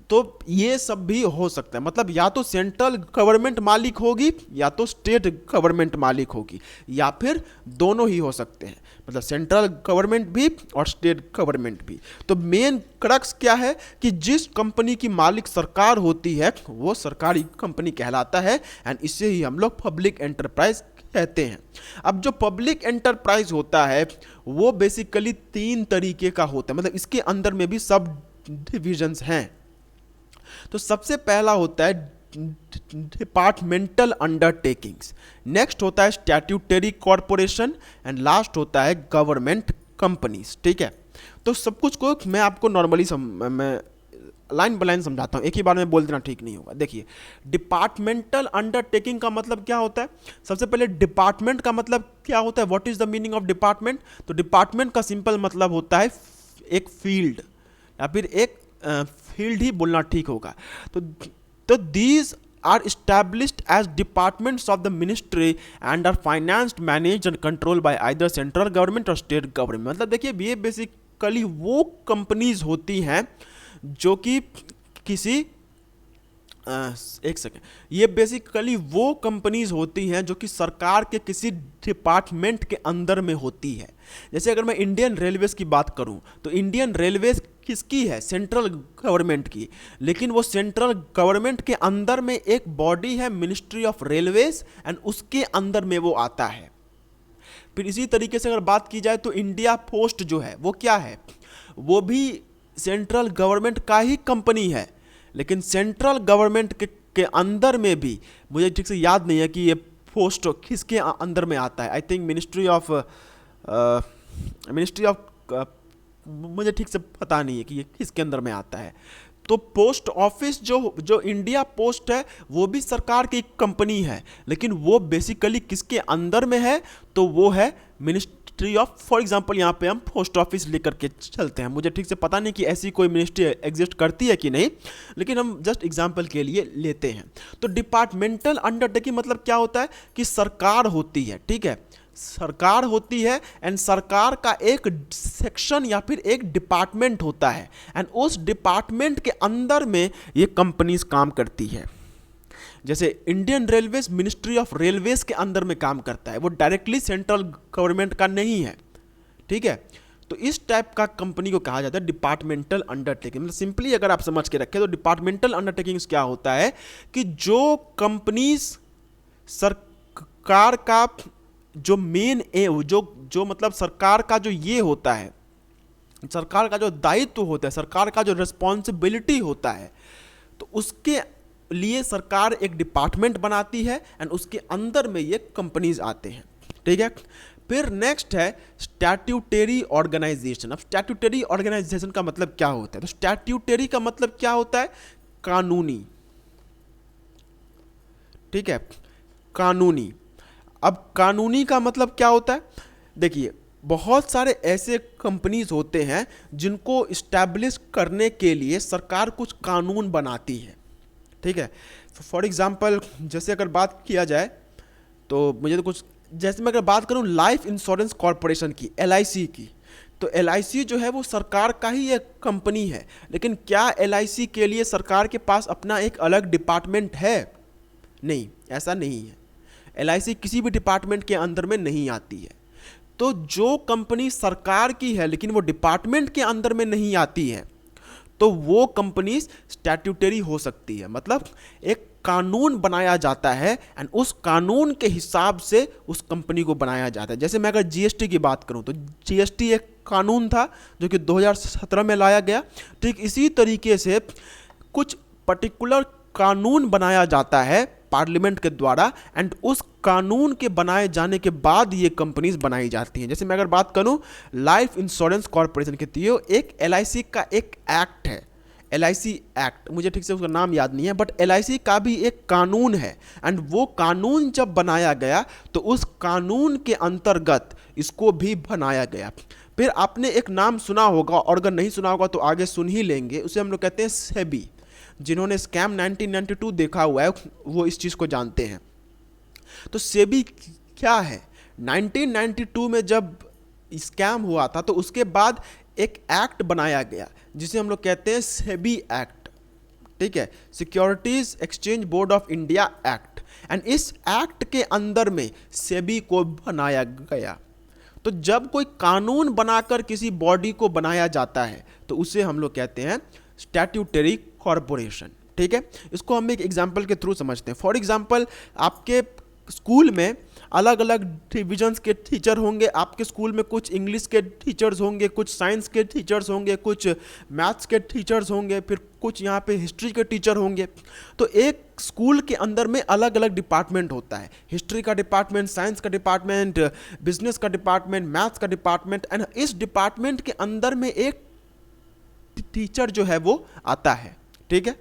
तो ये सब भी हो सकता है, मतलब या तो सेंट्रल गवर्नमेंट मालिक होगी या तो स्टेट गवर्नमेंट मालिक होगी, या फिर दोनों ही हो सकते हैं, मतलब सेंट्रल गवर्नमेंट भी और स्टेट गवर्नमेंट भी। तो मेन क्रक्स क्या है कि जिस कंपनी की मालिक सरकार होती है वो सरकारी कंपनी कहलाता है, एंड इसे ही हम लोग पब्लिक एंटरप्राइज कहते हैं। अब जो पब्लिक एंटरप्राइज होता है वो बेसिकली 3 तरीके का होता है, मतलब इसके अंदर में भी सब डिविजन्स हैं। तो सबसे पहला होता है डिपार्टमेंटल अंडरटेकिंग्स, नेक्स्ट होता है स्टैट्यूटरी कॉरपोरेशन, एंड लास्ट होता है गवर्नमेंट कंपनीज। ठीक है, तो सब कुछ को मैं आपको नॉर्मली मैं लाइन बाय लाइन समझाता हूँ, एक ही बार में बोल देना ठीक नहीं होगा। देखिए, डिपार्टमेंटल अंडरटेकिंग का मतलब क्या होता है? सबसे पहले डिपार्टमेंट का मतलब क्या होता है? What is the meaning of department? तो डिपार्टमेंट का सिंपल मतलब होता है एक फील्ड, या फिर एक फील्ड ही बोलना ठीक होगा। तो these are established as departments of the ministry and are financed, managed and controlled by either central government or state government। मतलब देखिए, ये बेसिकली वो कंपनीज होती हैं जो कि किसी एक सेकेंड, ये बेसिकली वो कंपनीज होती हैं जो कि सरकार के किसी डिपार्टमेंट के अंदर में होती है। जैसे अगर मैं इंडियन रेलवेज की बात करूं तो इंडियन रेलवेज किसकी है? सेंट्रल गवर्नमेंट की। लेकिन वो सेंट्रल गवर्नमेंट के अंदर में एक बॉडी है मिनिस्ट्री ऑफ रेलवेज, एंड उसके अंदर में वो आता है। फिर इसी तरीके से अगर बात की जाए तो इंडिया पोस्ट जो है वो क्या है? वो भी सेंट्रल गवर्नमेंट का ही कंपनी है, लेकिन सेंट्रल गवर्नमेंट के अंदर में भी, मुझे ठीक से याद नहीं है कि ये पोस्ट किसके अंदर में आता है। आई थिंक मिनिस्ट्री ऑफ मुझे ठीक से पता नहीं है कि ये किसके अंदर में आता है। तो पोस्ट ऑफिस जो इंडिया पोस्ट है वो भी सरकार की कंपनी है, लेकिन वो बेसिकली किसके अंदर में है? तो वो है मिनिस्ट्री ऑफ, फॉर एग्जांपल यहाँ पे हम पोस्ट ऑफिस लेकर के चलते हैं। मुझे ठीक से पता नहीं कि ऐसी कोई मिनिस्ट्री एग्जिस्ट करती है कि नहीं, लेकिन हम जस्ट एग्जांपल के लिए लेते हैं। तो डिपार्टमेंटल अंडरटेकिंग मतलब क्या होता है कि सरकार होती है, ठीक है, सरकार होती है, एंड सरकार का एक सेक्शन या फिर एक डिपार्टमेंट होता है, एंड उस डिपार्टमेंट के अंदर में ये कंपनीज काम करती है। जैसे Indian railways ministry of railways के अंदर में काम करता है, वो डायरेक्टली सेंट्रल गवर्नमेंट का नहीं है, ठीक है। तो इस टाइप का कंपनी को कहा जाता है डिपार्टमेंटल अंडरटेकिंग। मतलब सिंपली अगर आप समझ के रखें तो डिपार्टमेंटल अंडरटेकिंग्स क्या होता है कि जो कंपनीज सरकार का जो मेन जो मतलब सरकार का जो ये होता है, सरकार का जो दायित्व होता है, सरकार का जो रिस्पॉन्सिबिलिटी होता है, तो उसके लिए सरकार एक डिपार्टमेंट बनाती है एंड उसके अंदर में ये कंपनीज आते हैं। ठीक है, फिर नेक्स्ट है स्टैट्यूटरी ऑर्गेनाइजेशन। अब स्टैट्यूटरी ऑर्गेनाइजेशन का मतलब क्या होता है? तो स्टैट्यूटरी का मतलब क्या होता है? कानूनी। ठीक है, कानूनी। अब कानूनी का मतलब क्या होता है? देखिए, बहुत सारे ऐसे कंपनीज होते हैं जिनको इस्टेब्लिश करने के लिए सरकार कुछ कानून बनाती है। ठीक है, फॉर एग्जांपल जैसे अगर बात किया जाए तो मुझे तो कुछ, जैसे मैं अगर बात करूं लाइफ इंश्योरेंस कॉरपोरेशन की, LIC की, तो LIC जो है वो सरकार का ही एक कंपनी है, लेकिन क्या LIC के लिए सरकार के पास अपना एक अलग डिपार्टमेंट है? नहीं, ऐसा नहीं है। LIC किसी भी डिपार्टमेंट के अंदर में नहीं आती है। तो जो कंपनी सरकार की है लेकिन वो डिपार्टमेंट के अंदर में नहीं आती है, तो वो कंपनी स्टैट्यूटरी हो सकती है। मतलब एक कानून बनाया जाता है एंड उस कानून के हिसाब से उस कंपनी को बनाया जाता है। जैसे मैं अगर GST की बात करूं तो GST एक कानून था जो कि 2017 में लाया गया। ठीक इसी तरीके से कुछ पर्टिकुलर कानून बनाया जाता है पार्लियामेंट के द्वारा एंड उस कानून के बनाए जाने के बाद ये कंपनीज बनाई जाती हैं। जैसे मैं अगर बात करूं लाइफ इंश्योरेंस कॉरपोरेशन की, तो ये एक LIC का एक एक्ट है, LIC एक्ट, मुझे ठीक से उसका नाम याद नहीं है, बट LIC का भी एक कानून है एंड वो कानून जब बनाया गया तो उस कानून के अंतर्गत इसको भी बनाया गया। फिर आपने एक नाम सुना होगा और अगर नहीं सुना होगा तो आगे सुन ही लेंगे, उसे हम लोग कहते हैं सेबी। जिन्होंने स्कैम 1992 देखा हुआ है वो इस चीज़ को जानते हैं। तो सेबी क्या है? 1992 में जब स्कैम हुआ था तो उसके बाद एक एक्ट बनाया गया जिसे हम लोग कहते हैं सेबी एक्ट। ठीक है, securities exchange board of India act. And इस एक्ट के अंदर में सेबी को बनाया गया। तो जब कोई कानून बनाकर किसी बॉडी को बनाया जाता है तो उसे हम लोग कहते हैं स्टैट्यूटरी कॉरपोरेशन। ठीक है, इसको हम एक एग्जांपल के थ्रू समझते हैं। फॉर एग्जांपल आपके स्कूल में अलग अलग डिविजन्स के टीचर होंगे। आपके स्कूल में कुछ इंग्लिश के टीचर्स होंगे, कुछ साइंस के टीचर्स होंगे, कुछ मैथ्स के टीचर्स होंगे, फिर कुछ यहाँ पे हिस्ट्री के टीचर होंगे। तो एक स्कूल के अंदर में अलग अलग डिपार्टमेंट होता है, हिस्ट्री का डिपार्टमेंट, साइंस का डिपार्टमेंट, बिजनेस का डिपार्टमेंट, मैथ्स का डिपार्टमेंट। एंड इस डिपार्टमेंट के अंदर में एक टीचर जो है वो आता है। ठीक है,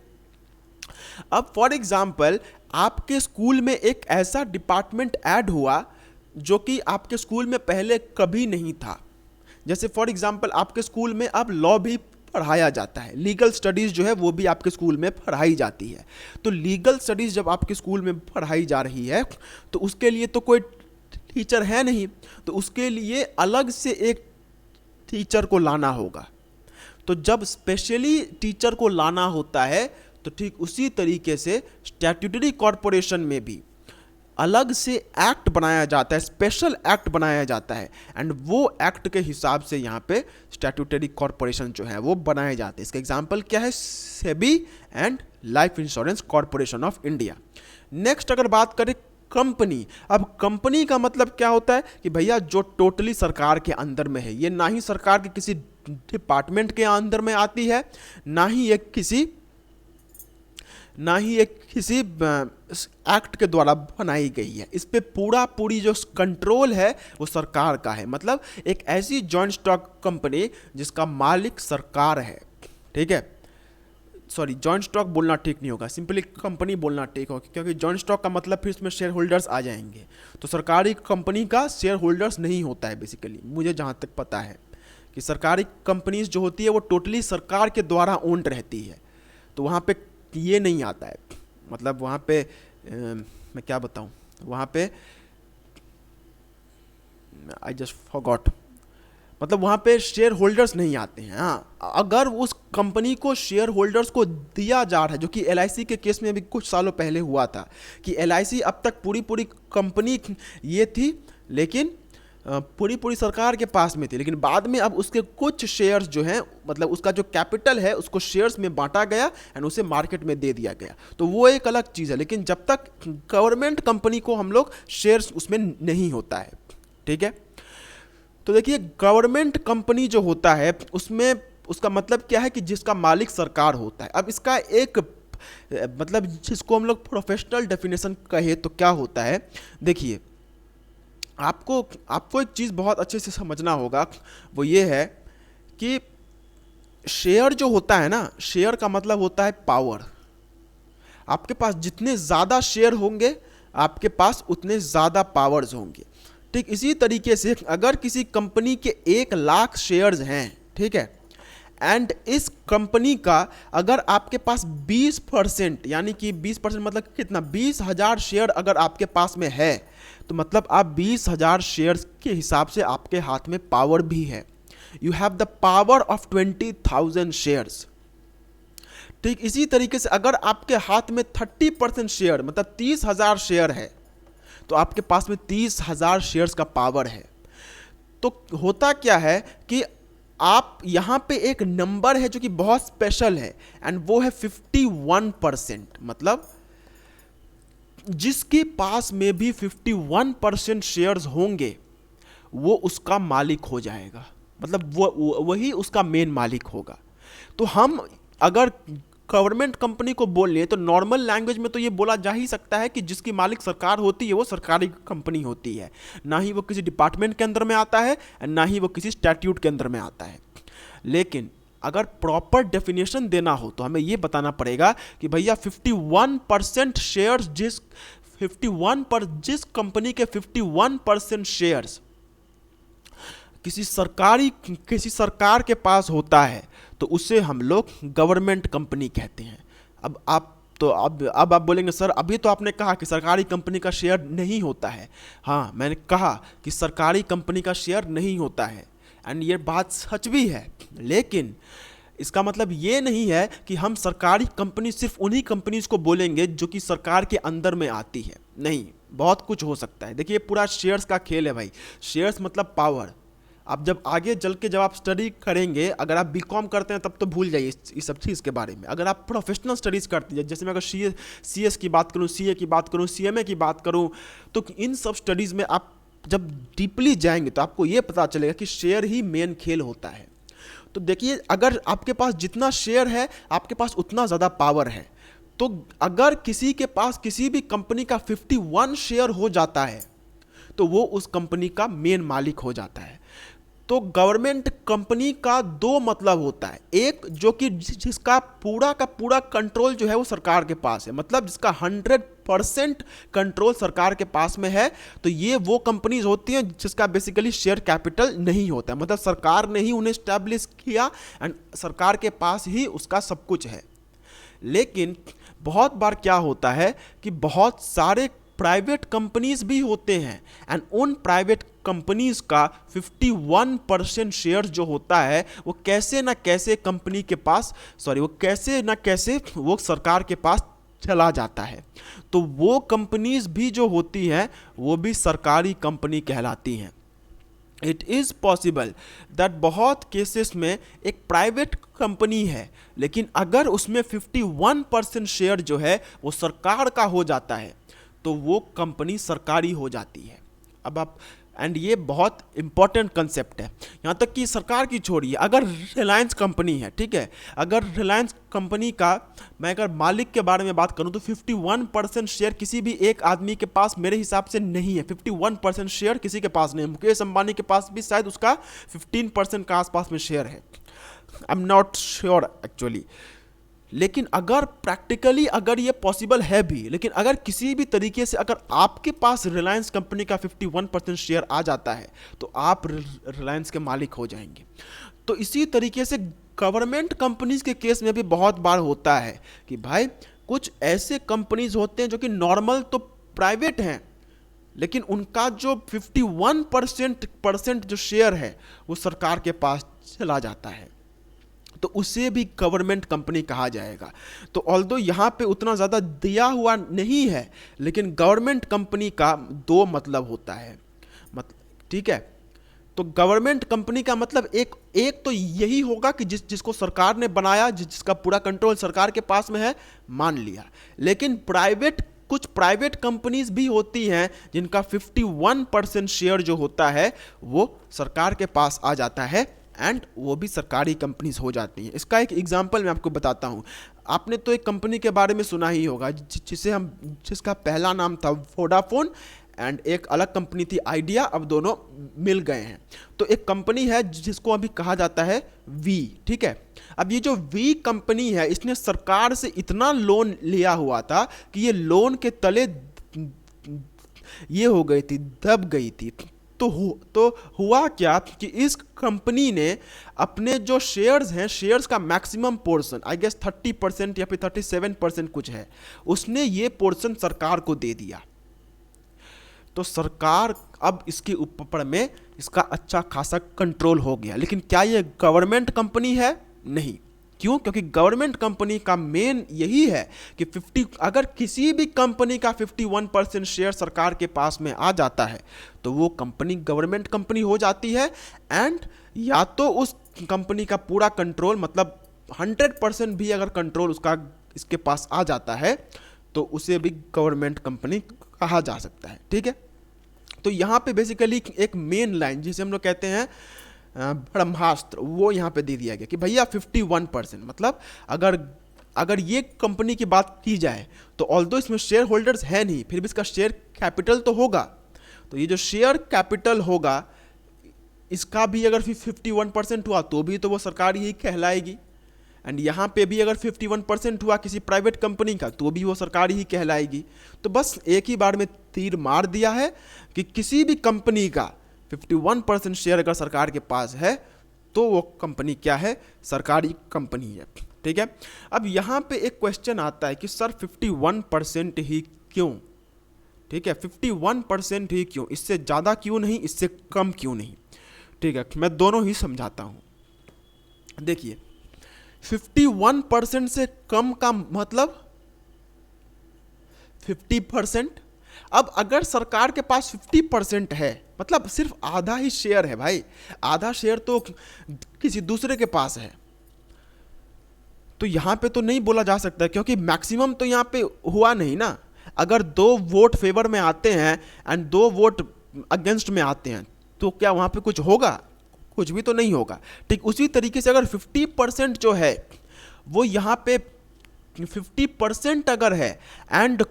अब फॉर एग्जाम्पल आपके स्कूल में एक ऐसा डिपार्टमेंट ऐड हुआ जो कि आपके स्कूल में पहले कभी नहीं था। जैसे फॉर एग्जाम्पल आपके स्कूल में अब लॉ भी पढ़ाया जाता है, लीगल स्टडीज़ जो है वो भी आपके स्कूल में पढ़ाई जाती है। तो लीगल स्टडीज़ जब आपके स्कूल में पढ़ाई जा रही है तो उसके लिए तो कोई टीचर है नहीं, तो उसके लिए अलग से एक टीचर को लाना होगा। तो जब स्पेशली टीचर को लाना होता है तो ठीक उसी तरीके से स्टैट्यूटरी कॉरपोरेशन में भी अलग से एक्ट बनाया जाता है, स्पेशल एक्ट बनाया जाता है एंड वो एक्ट के हिसाब से यहाँ पे स्टैट्यूटरी कॉरपोरेशन जो है वो बनाए जाते हैं। इसका एग्जांपल क्या है? SEBI and life insurance corporation of India. Next अगर बात करें कंपनी। अब कंपनी का मतलब क्या होता है कि भैया जो टोटली सरकार के अंदर में है, ये ना ही सरकार के किसी डिपार्टमेंट के अंदर में आती है, ना ही एक किसी एक्ट के द्वारा बनाई गई है। इस पे पूरी जो कंट्रोल है वो सरकार का है। मतलब एक ऐसी जॉइंट स्टॉक कंपनी जिसका मालिक सरकार है। ठीक है, सॉरी जॉइंट स्टॉक बोलना ठीक नहीं होगा, सिंपली कंपनी बोलना ठीक होगा, क्योंकि जॉइंट स्टॉक का मतलब फिर इसमें शेयर होल्डर्स आ जाएंगे। तो सरकारी कंपनी का शेयर होल्डर्स नहीं होता है बेसिकली, मुझे जहाँ तक पता है कि सरकारी कंपनीज जो होती है वो टोटली सरकार के द्वारा ओन्ड रहती है। तो वहाँ पे ये नहीं आता है। मतलब वहाँ पे मैं क्या बताऊँ, वहाँ पे आई जस्ट फॉरगॉट, मतलब वहाँ पे शेयर होल्डर्स नहीं आते हैं। हाँ, अगर उस कंपनी को शेयर होल्डर्स को दिया जा रहा है, जो कि LIC के केस में भी कुछ सालों पहले हुआ था कि LIC अब तक पूरी कंपनी ये थी, लेकिन पूरी पूरी सरकार के पास में थी, लेकिन बाद में अब उसके कुछ शेयर्स जो हैं, मतलब उसका जो कैपिटल है उसको शेयर्स में बांटा गया एंड उसे मार्केट में दे दिया गया। तो वो एक अलग चीज़ है, लेकिन जब तक गवर्नमेंट कंपनी को हम लोग शेयर्स उसमें नहीं होता है, ठीक है। तो देखिए गवर्नमेंट कंपनी जो होता है उसमें उसका मतलब क्या है कि जिसका मालिक सरकार होता है। अब इसका एक मतलब जिसको हम लोग प्रोफेशनल डेफिनेशन कहे तो क्या होता है, देखिए आपको आपको एक चीज़ बहुत अच्छे से समझना होगा, वो ये है कि शेयर जो होता है ना, शेयर का मतलब होता है पावर। आपके पास जितने ज़्यादा शेयर होंगे आपके पास उतने ज़्यादा पावर्स होंगे। ठीक इसी तरीके से अगर किसी कंपनी के 1,00,000 शेयर्स हैं, ठीक है, एंड इस कंपनी का अगर आपके पास 20% यानी कि 20% मतलब कितना, 20,000 शेयर अगर आपके पास में है तो मतलब आप 20,000 शेयर्स के हिसाब से आपके हाथ में पावर भी है। You have the power of 20,000 shares. ठीक इसी तरीके से अगर आपके हाथ में 30% शेयर मतलब 30,000 शेयर है तो आपके पास में 30,000 शेयर्स का पावर है। तो होता क्या है कि आप यहां पे एक नंबर है जो कि बहुत स्पेशल है एंड वो है 51%। मतलब जिसके पास में भी 51% शेयर्स होंगे वो उसका मालिक हो जाएगा, मतलब वही उसका मेन मालिक होगा। तो हम अगर गवर्नमेंट कंपनी को बोल लें तो नॉर्मल लैंग्वेज में तो ये बोला जा ही सकता है कि जिसकी मालिक सरकार होती है वो सरकारी कंपनी होती है, ना ही वो किसी डिपार्टमेंट के अंदर में आता है ना ही वो किसी स्टैट्यूट के अंदर में आता है। लेकिन अगर प्रॉपर डेफिनेशन देना हो तो हमें ये बताना पड़ेगा कि भैया 51% शेयर्स जिस कंपनी के 51% शेयर्स किसी सरकार के पास होता है तो उसे हम लोग गवर्नमेंट कंपनी कहते हैं। अब आप बोलेंगे सर अभी तो आपने कहा कि सरकारी कंपनी का शेयर नहीं होता है। हाँ, मैंने कहा कि सरकारी कंपनी का शेयर नहीं होता है एंड ये बात सच भी है, लेकिन इसका मतलब ये नहीं है कि हम सरकारी कंपनी सिर्फ उन्हीं कंपनीज को बोलेंगे जो कि सरकार के अंदर में आती है। नहीं, बहुत कुछ हो सकता है। देखिए पूरा शेयर्स का खेल है भाई। शेयर्स मतलब पावर। आप जब आगे चल के जब आप स्टडी करेंगे, अगर आप बीकॉम करते हैं तब तो भूल जाइए इस सब चीज़ के बारे में। अगर आप प्रोफेशनल स्टडीज़ करते हैं, जैसे मैं अगर सी एस की बात करूँ, सीए की बात करूँ, सीएमए की बात करूँ, तो इन सब स्टडीज़ में आप जब डीपली जाएंगे तो आपको ये पता चलेगा कि शेयर ही मेन खेल होता है। तो देखिए अगर आपके पास जितना शेयर है आपके पास उतना ज़्यादा पावर है। तो अगर किसी के पास किसी भी कंपनी का 51 शेयर हो जाता है तो वो उस कंपनी का मेन मालिक हो जाता है। तो गवर्नमेंट कंपनी का दो मतलब होता है, एक जो कि जिसका पूरा का पूरा कंट्रोल जो है वो सरकार के पास है, मतलब जिसका 100% कंट्रोल सरकार के पास में है। तो ये वो कंपनीज होती हैं जिसका बेसिकली शेयर कैपिटल नहीं होता है, मतलब सरकार ने ही उन्हें स्टैब्लिश किया एंड सरकार के पास ही उसका सब कुछ है। लेकिन बहुत बार क्या होता है कि बहुत सारे प्राइवेट कंपनीज भी होते हैं एंड उन प्राइवेट कंपनीज का 51% शेयर जो होता है वो कैसे ना कैसे कंपनी के पास वो सरकार के पास चला जाता है। तो वो कंपनीज भी जो होती हैं वो भी सरकारी कंपनी कहलाती हैं। इट इज़ पॉसिबल दैट बहुत केसेस में एक प्राइवेट कंपनी है लेकिन अगर उसमें 51% शेयर जो है वो सरकार का हो जाता है तो वो कंपनी सरकारी हो जाती है। अब आप एंड ये बहुत इंपॉर्टेंट कंसेप्ट है, यहाँ तक कि सरकार की छोड़िए, अगर रिलायंस कंपनी है, ठीक है, अगर रिलायंस कंपनी का मैं अगर मालिक के बारे में बात करूँ तो 51% शेयर किसी भी एक आदमी के पास मेरे हिसाब से नहीं है। 51% शेयर किसी के पास नहीं है। मुकेश अंबानी के पास भी शायद उसका 15% का आसपास में शेयर है। I am not sure actually. लेकिन अगर प्रैक्टिकली अगर ये पॉसिबल है भी, लेकिन अगर किसी भी तरीके से अगर आपके पास रिलायंस कंपनी का 51% शेयर आ जाता है तो आप रिलायंस के मालिक हो जाएंगे। तो इसी तरीके से गवर्नमेंट कंपनीज के केस में भी बहुत बार होता है कि भाई कुछ ऐसे कंपनीज होते हैं जो कि नॉर्मल तो प्राइवेट हैं लेकिन उनका जो 51% जो शेयर है वो सरकार के पास चला जाता है, तो उसे भी गवर्नमेंट कंपनी कहा जाएगा। तो ऑल्दो यहाँ पे उतना ज़्यादा दिया हुआ नहीं है लेकिन गवर्नमेंट कंपनी का दो मतलब होता है, मतलब ठीक है। तो गवर्नमेंट कंपनी का मतलब एक तो यही होगा कि जिसको सरकार ने बनाया, जिसका पूरा कंट्रोल सरकार के पास में है, मान लिया। लेकिन कुछ प्राइवेट कंपनीज भी होती हैं जिनका 51% शेयर जो होता है वो सरकार के पास आ जाता है, एंड वो भी सरकारी कंपनीज हो जाती हैं। इसका एक एग्जांपल मैं आपको बताता हूँ। आपने तो एक कंपनी के बारे में सुना ही होगा जिसका पहला नाम था वोडाफोन, एंड एक अलग कंपनी थी आइडिया, अब दोनों मिल गए हैं। तो एक कंपनी है जिसको अभी कहा जाता है वी, ठीक है। अब ये जो वी कंपनी है, इसने सरकार से इतना लोन लिया हुआ था कि ये लोन के तले ये हो गई थी, दब गई थी। तो हुआ क्या कि इस कंपनी ने अपने जो शेयर्स हैं, शेयर्स का मैक्सिमम पोर्शन, आई गेस 30% या फिर 37% कुछ है, उसने ये पोर्शन सरकार को दे दिया। तो सरकार अब इसके ऊपर में इसका अच्छा खासा कंट्रोल हो गया। लेकिन क्या ये गवर्नमेंट कंपनी है? नहीं। क्यों? क्योंकि गवर्नमेंट कंपनी का मेन यही है कि अगर किसी भी कंपनी का 51% शेयर सरकार के पास में आ जाता है तो वो कंपनी गवर्नमेंट कंपनी हो जाती है, एंड या तो उस कंपनी का पूरा कंट्रोल, मतलब 100% भी अगर कंट्रोल उसका इसके पास आ जाता है तो उसे भी गवर्नमेंट कंपनी कहा जा सकता है, ठीक है। तो यहाँ पे बेसिकली एक मेन लाइन जिसे हम लोग कहते हैं ब्रह्मास्त्र, वो यहाँ पे दे दिया गया कि भैया 51%, मतलब अगर ये कंपनी की बात की जाए तो ऑल्दो इसमें शेयर होल्डर्स है नहीं, फिर भी इसका शेयर कैपिटल तो होगा। तो ये जो शेयर कैपिटल होगा इसका भी अगर 51% हुआ तो भी तो वो सरकार ही कहलाएगी, एंड यहाँ पे भी अगर 51% हुआ किसी प्राइवेट कंपनी का तो भी वो सरकार ही कहलाएगी। तो बस एक ही बार में तीर मार दिया है कि किसी भी कंपनी का 51% शेयर अगर सरकार के पास है तो वो कंपनी क्या है? सरकारी कंपनी है, ठीक है। अब यहाँ पे एक क्वेश्चन आता है कि सर 51% ही क्यों? ठीक है, 51% ही क्यों? इससे ज़्यादा क्यों नहीं, इससे कम क्यों नहीं? ठीक है, मैं दोनों ही समझाता हूँ। देखिए, 51% से कम का मतलब 50%। अब अगर सरकार के पास 50% है, मतलब सिर्फ आधा ही शेयर है भाई, आधा शेयर तो किसी दूसरे के पास है, तो यहां पे तो नहीं बोला जा सकता, क्योंकि मैक्सिमम तो यहां पे हुआ नहीं ना। अगर 2 वोट फेवर में आते हैं एंड 2 वोट अगेंस्ट में आते हैं तो क्या वहां पे कुछ होगा? कुछ भी तो नहीं होगा। ठीक उसी तरीके से अगर 50% जो है वो यहाँ पे 50% अगर है एंड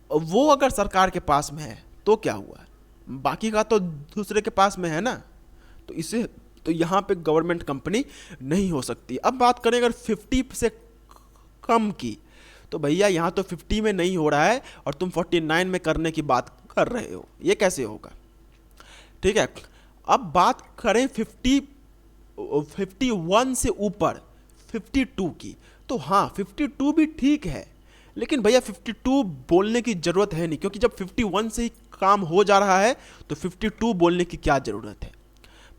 वो अगर सरकार के पास में है तो क्या हुआ? बाकी का तो दूसरे के पास में है ना, तो यहाँ पे गवर्नमेंट कंपनी नहीं हो सकती। अब बात करें अगर 50 से कम की, तो भैया यहाँ तो 50 में नहीं हो रहा है और तुम 49 में करने की बात कर रहे हो, ये कैसे होगा? ठीक है, अब बात करें 51 से ऊपर 52 की, तो हाँ 52 भी ठीक है, लेकिन भैया 52 बोलने की ज़रूरत है नहीं, क्योंकि जब 51 से ही काम हो जा रहा है तो 52 बोलने की क्या ज़रूरत है?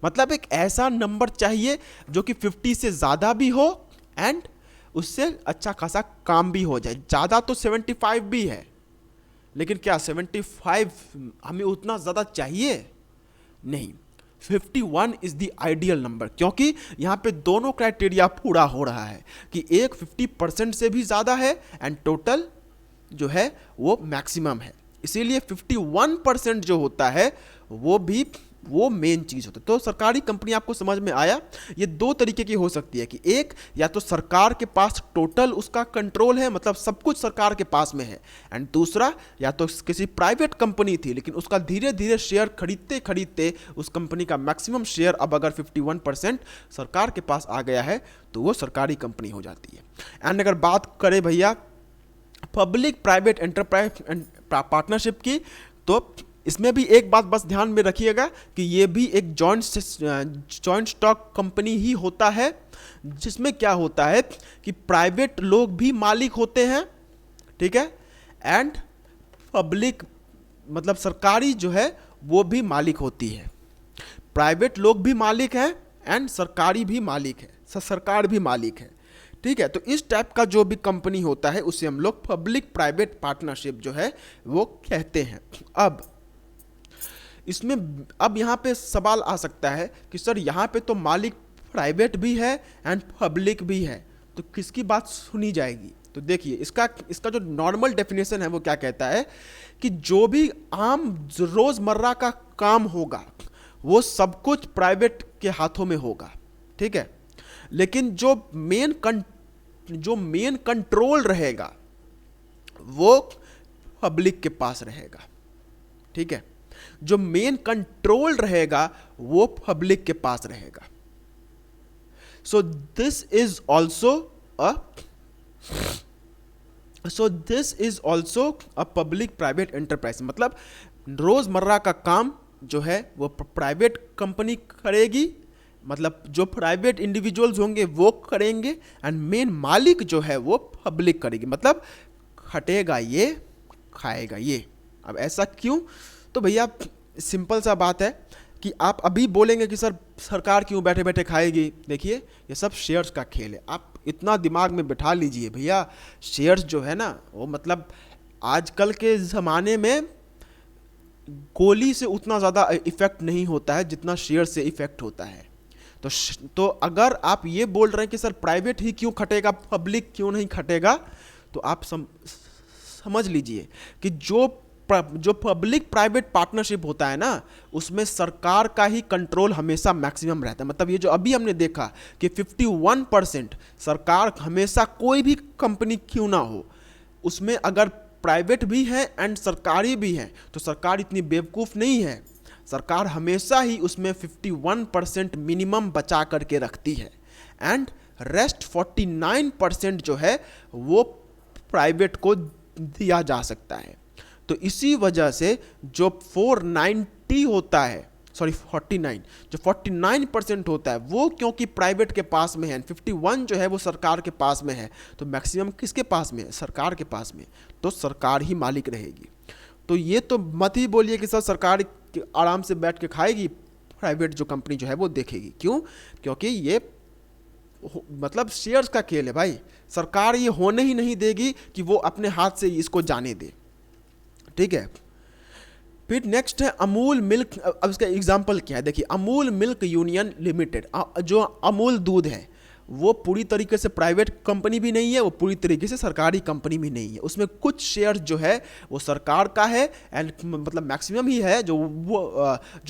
मतलब एक ऐसा नंबर चाहिए जो कि 50 से ज़्यादा भी हो एंड उससे अच्छा खासा काम भी हो जाए। ज़्यादा तो 75 भी है, लेकिन क्या 75 हमें उतना ज़्यादा चाहिए? नहीं, 51 इज़ द आइडियल नंबर, क्योंकि यहाँ पे दोनों क्राइटेरिया पूरा हो रहा है कि एक 50% से भी ज़्यादा है एंड टोटल जो है वो मैक्सिमम है। इसीलिए 51% जो होता है वो मेन चीज़ होता है। तो सरकारी कंपनी आपको समझ में आया? ये 2 तरीके की हो सकती है कि एक या तो सरकार के पास टोटल उसका कंट्रोल है, मतलब सब कुछ सरकार के पास में है, एंड दूसरा या तो किसी प्राइवेट कंपनी थी लेकिन उसका धीरे धीरे शेयर खरीदते खरीदते उस कंपनी का मैक्सिमम शेयर अब अगर 51% सरकार के पास आ गया है तो वो सरकारी कंपनी हो जाती है। एंड अगर बात करें भैया पब्लिक प्राइवेट एंटरप्राइज पार्टनरशिप की, तो इसमें भी एक बात बस ध्यान में रखिएगा कि ये भी एक जॉइंट स्टॉक कंपनी ही होता है, जिसमें क्या होता है कि प्राइवेट लोग भी मालिक होते हैं, ठीक है, एंड पब्लिक मतलब सरकारी जो है वो भी मालिक होती है। प्राइवेट लोग भी मालिक हैं एंड सरकारी भी मालिक है, सरकार भी मालिक है, ठीक है। तो इस टाइप का जो भी कंपनी होता है उसे हम लोग पब्लिक प्राइवेट पार्टनरशिप जो है वो कहते हैं। अब इसमें अब यहाँ पे सवाल आ सकता है कि सर यहाँ पे तो मालिक प्राइवेट भी है एंड पब्लिक भी है, तो किसकी बात सुनी जाएगी? तो देखिए इसका इसका जो नॉर्मल डेफिनेशन है वो क्या कहता है कि जो भी आम रोजमर्रा का काम होगा वो सब कुछ प्राइवेट के हाथों में होगा, ठीक है। लेकिन जो मेन कंट्रोल रहेगा वो पब्लिक के पास रहेगा, ठीक है। जो मेन कंट्रोल रहेगा वो पब्लिक के पास रहेगा। So this is also a public private enterprise. मतलब रोजमर्रा का काम जो है वो प्राइवेट कंपनी करेगी, मतलब जो प्राइवेट इंडिविजुअल्स होंगे वो करेंगे, एंड मेन मालिक जो है वो पब्लिक करेगी। मतलब खटेगा ये, खाएगा ये। अब ऐसा क्यों? तो भैया सिंपल सा बात है कि आप अभी बोलेंगे कि सर सरकार क्यों बैठे बैठे खाएगी। देखिए ये सब शेयर्स का खेल है, आप इतना दिमाग में बिठा लीजिए भैया। शेयर्स जो है ना वो मतलब आजकल के ज़माने में गोली से उतना ज़्यादा इफेक्ट नहीं होता है जितना शेयर से इफेक्ट होता है। तो अगर आप ये बोल रहे हैं कि सर प्राइवेट ही क्यों खटेगा, पब्लिक क्यों नहीं खटेगा, तो आप समझ लीजिए कि जो पब्लिक प्राइवेट पार्टनरशिप होता है ना उसमें सरकार का ही कंट्रोल हमेशा मैक्सिमम रहता है। मतलब ये जो अभी हमने देखा कि 51% सरकार हमेशा, कोई भी कंपनी क्यों ना हो उसमें अगर प्राइवेट भी है एंड सरकारी भी है तो सरकार इतनी बेवकूफ़ नहीं है। सरकार हमेशा ही उसमें 51% मिनिमम बचा करके रखती है, एंड रेस्ट 49% जो है वो प्राइवेट को दिया जा सकता है। तो इसी वजह से जो 490 होता है, सॉरी 49, जो 49% होता है वो क्योंकि प्राइवेट के पास में है, 51 जो है वो सरकार के पास में है, तो मैक्सिमम किसके पास में है? सरकार के पास में। तो सरकार ही मालिक रहेगी। तो ये तो मत ही बोलिए कि सर सरकार आराम से बैठ के खाएगी, प्राइवेट जो कंपनी जो है वो देखेगी। क्यों? क्योंकि ये मतलब शेयर्स का खेल है भाई। सरकार ये होने ही नहीं देगी कि वो अपने हाथ से इसको जाने दे, ठीक है। फिर नेक्स्ट है अमूल मिल्क। अब इसका एग्जांपल क्या है? देखिए अमूल मिल्क यूनियन लिमिटेड, जो अमूल दूध है वो पूरी तरीके से प्राइवेट कंपनी भी नहीं है, वो पूरी तरीके से सरकारी कंपनी भी नहीं है। उसमें कुछ शेयर जो है वो सरकार का है, एंड मतलब मैक्सिमम ही है जो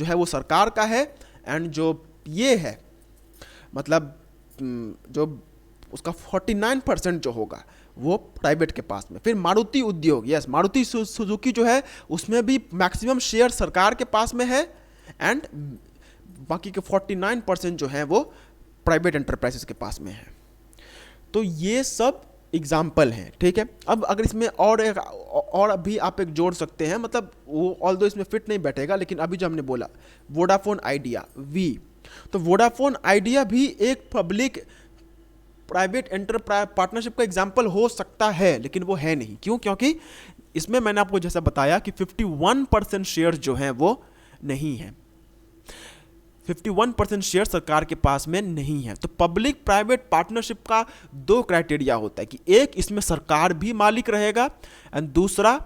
है वो सरकार का है, एंड जो ये है मतलब जो उसका 49% जो होगा वो प्राइवेट के पास में। फिर मारुति उद्योग, यस मारुति सुजुकी जो है उसमें भी मैक्सिमम शेयर सरकार के पास में है, एंड बाकी के 49% जो है वो प्राइवेट एंटरप्राइजेस के पास में है। तो ये सब एग्जाम्पल हैं, ठीक है। अब अगर इसमें और अभी आप एक जोड़ सकते हैं, मतलब वो ऑल्दो इसमें फिट नहीं बैठेगा, लेकिन अभी जो हमने बोला वोडाफोन आइडिया वी, तो वोडाफोन आइडिया भी एक पब्लिक प्राइवेट एंटरप्राइज पार्टनरशिप का एग्जाम्पल हो सकता है, लेकिन वो है नहीं। क्यों? क्योंकि इसमें मैंने आपको जैसा बताया कि 51% शेयर जो हैं वो नहीं है, 51% शेयर सरकार के पास में नहीं है। तो पब्लिक प्राइवेट पार्टनरशिप का दो क्राइटेरिया होता है कि एक इसमें सरकार भी मालिक रहेगा एंड दूसरा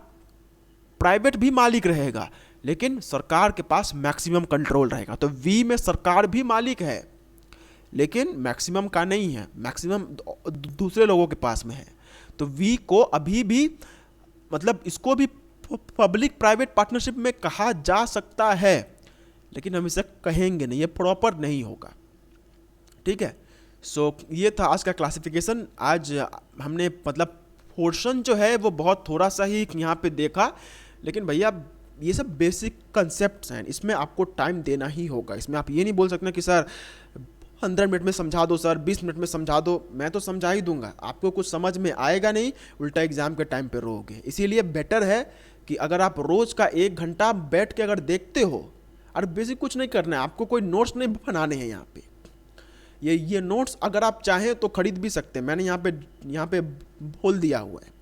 प्राइवेट भी मालिक रहेगा, लेकिन सरकार के पास मैक्सिमम कंट्रोल रहेगा। तो वी में सरकार भी मालिक है लेकिन मैक्सिमम का नहीं है, मैक्सिमम दूसरे लोगों के पास में है। तो वी को अभी भी मतलब इसको भी पब्लिक प्राइवेट पार्टनरशिप में कहा जा सकता है, लेकिन हम इसे कहेंगे नहीं, ये प्रॉपर नहीं होगा, ठीक है। सो ये था आज का क्लासिफिकेशन। आज हमने मतलब पोर्शन जो है वो बहुत थोड़ा सा ही यहाँ पे देखा, लेकिन भैया ये सब बेसिक कंसेप्ट्स हैं, इसमें आपको टाइम देना ही होगा। इसमें आप ये नहीं बोल सकते कि सर 15 मिनट में समझा दो, सर 20 मिनट में समझा दो। मैं तो समझा ही दूंगा, आपको कुछ समझ में आएगा नहीं, उल्टा एग्जाम के टाइम पे रोओगे। इसीलिए बेटर है कि अगर आप रोज़ का 1 घंटा बैठ के अगर देखते हो, और बेसिक कुछ नहीं करना है, आपको कोई नोट्स नहीं बनाने हैं यहाँ पे। ये नोट्स अगर आप चाहें तो खरीद भी सकते हैं, मैंने यहाँ पे बोल दिया हुआ है,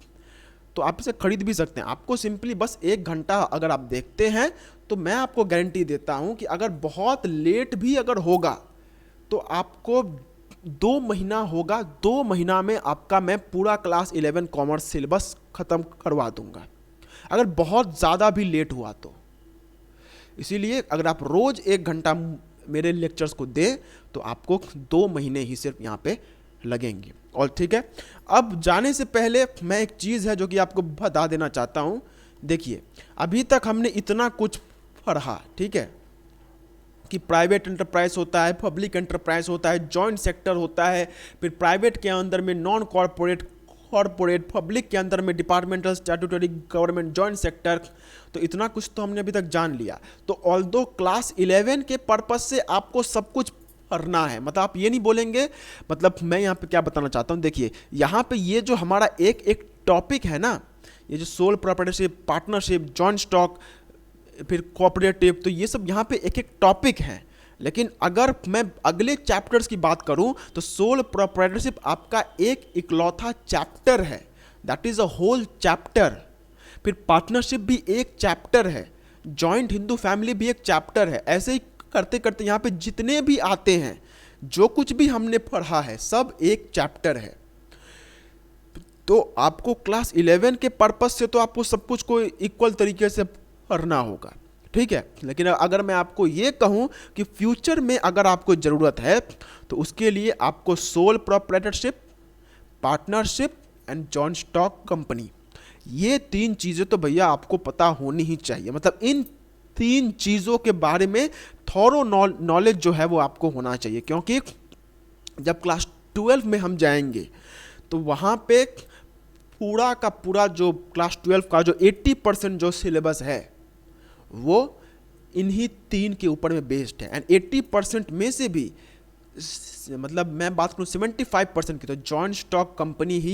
तो आप इसे खरीद भी सकते हैं। आपको सिंपली बस 1 घंटा अगर आप देखते हैं तो मैं आपको गारंटी देता हूँ कि अगर बहुत लेट भी अगर होगा तो आपको 2 महीना होगा, 2 महीना में आपका मैं पूरा क्लास 11 कॉमर्स सिलेबस ख़त्म करवा दूंगा, अगर बहुत ज़्यादा भी लेट हुआ तो। इसीलिए अगर आप रोज 1 घंटा मेरे लेक्चर्स को दें तो आपको 2 महीने ही सिर्फ यहाँ पे लगेंगे। और ठीक है, अब जाने से पहले मैं एक चीज़ है जो कि आपको बता देना चाहता हूँ। देखिए, अभी तक हमने इतना कुछ पढ़ा, ठीक है, कि प्राइवेट एंटरप्राइज होता है, पब्लिक एंटरप्राइज होता है, जॉइंट सेक्टर होता है, फिर प्राइवेट के अंदर में नॉन कॉर्पोरेट, कॉर्पोरेट, पब्लिक के अंदर में departmental, statutory, government, joint sector. तो इतना कुछ तो हमने अभी तक जान लिया। तो ऑल्दो क्लास 11 के पर्पज से आपको सब कुछ पढ़ना है, मतलब आप ये नहीं बोलेंगे, मतलब मैं यहाँ पे क्या बताना चाहता हूँ, देखिए यहाँ पे ये जो हमारा एक एक टॉपिक है ना, ये जो sole proprietorship, partnership, joint stock, फिर कोऑपरेटिव, तो ये सब यहाँ पे एक एक टॉपिक है। लेकिन अगर मैं अगले चैप्टर्स की बात करूं तो सोल प्रोप्राइटरशिप आपका एक इकलौता चैप्टर है, that is a whole chapter. फिर पार्टनरशिप भी एक चैप्टर है, जॉइंट हिंदू फैमिली भी एक चैप्टर है। ऐसे ही करते करते यहाँ पे जितने भी आते हैं, जो कुछ भी हमने पढ़ा है, सब एक चैप्टर है। तो आपको क्लास 11 के पर्पज से तो आपको सब कुछ को इक्वल तरीके से पढ़ना होगा, ठीक है। लेकिन अगर मैं आपको ये कहूँ कि फ्यूचर में अगर आपको ज़रूरत है तो उसके लिए आपको sole proprietorship, partnership and joint stock company, ये 3 चीज़ें तो भैया आपको पता होनी ही चाहिए। मतलब इन 3 चीज़ों के बारे में थॉरो नॉलेज जो है वो आपको होना चाहिए, क्योंकि जब क्लास 12 में हम जाएंगे तो वहाँ पे पूरा का पूरा जो क्लास 12 का जो 80% जो सिलेबस है वो इन्हीं 3 के ऊपर में बेस्ड है। एंड 80% में से भी मतलब मैं बात करूँ 75% की, तो जॉइंट स्टॉक कंपनी ही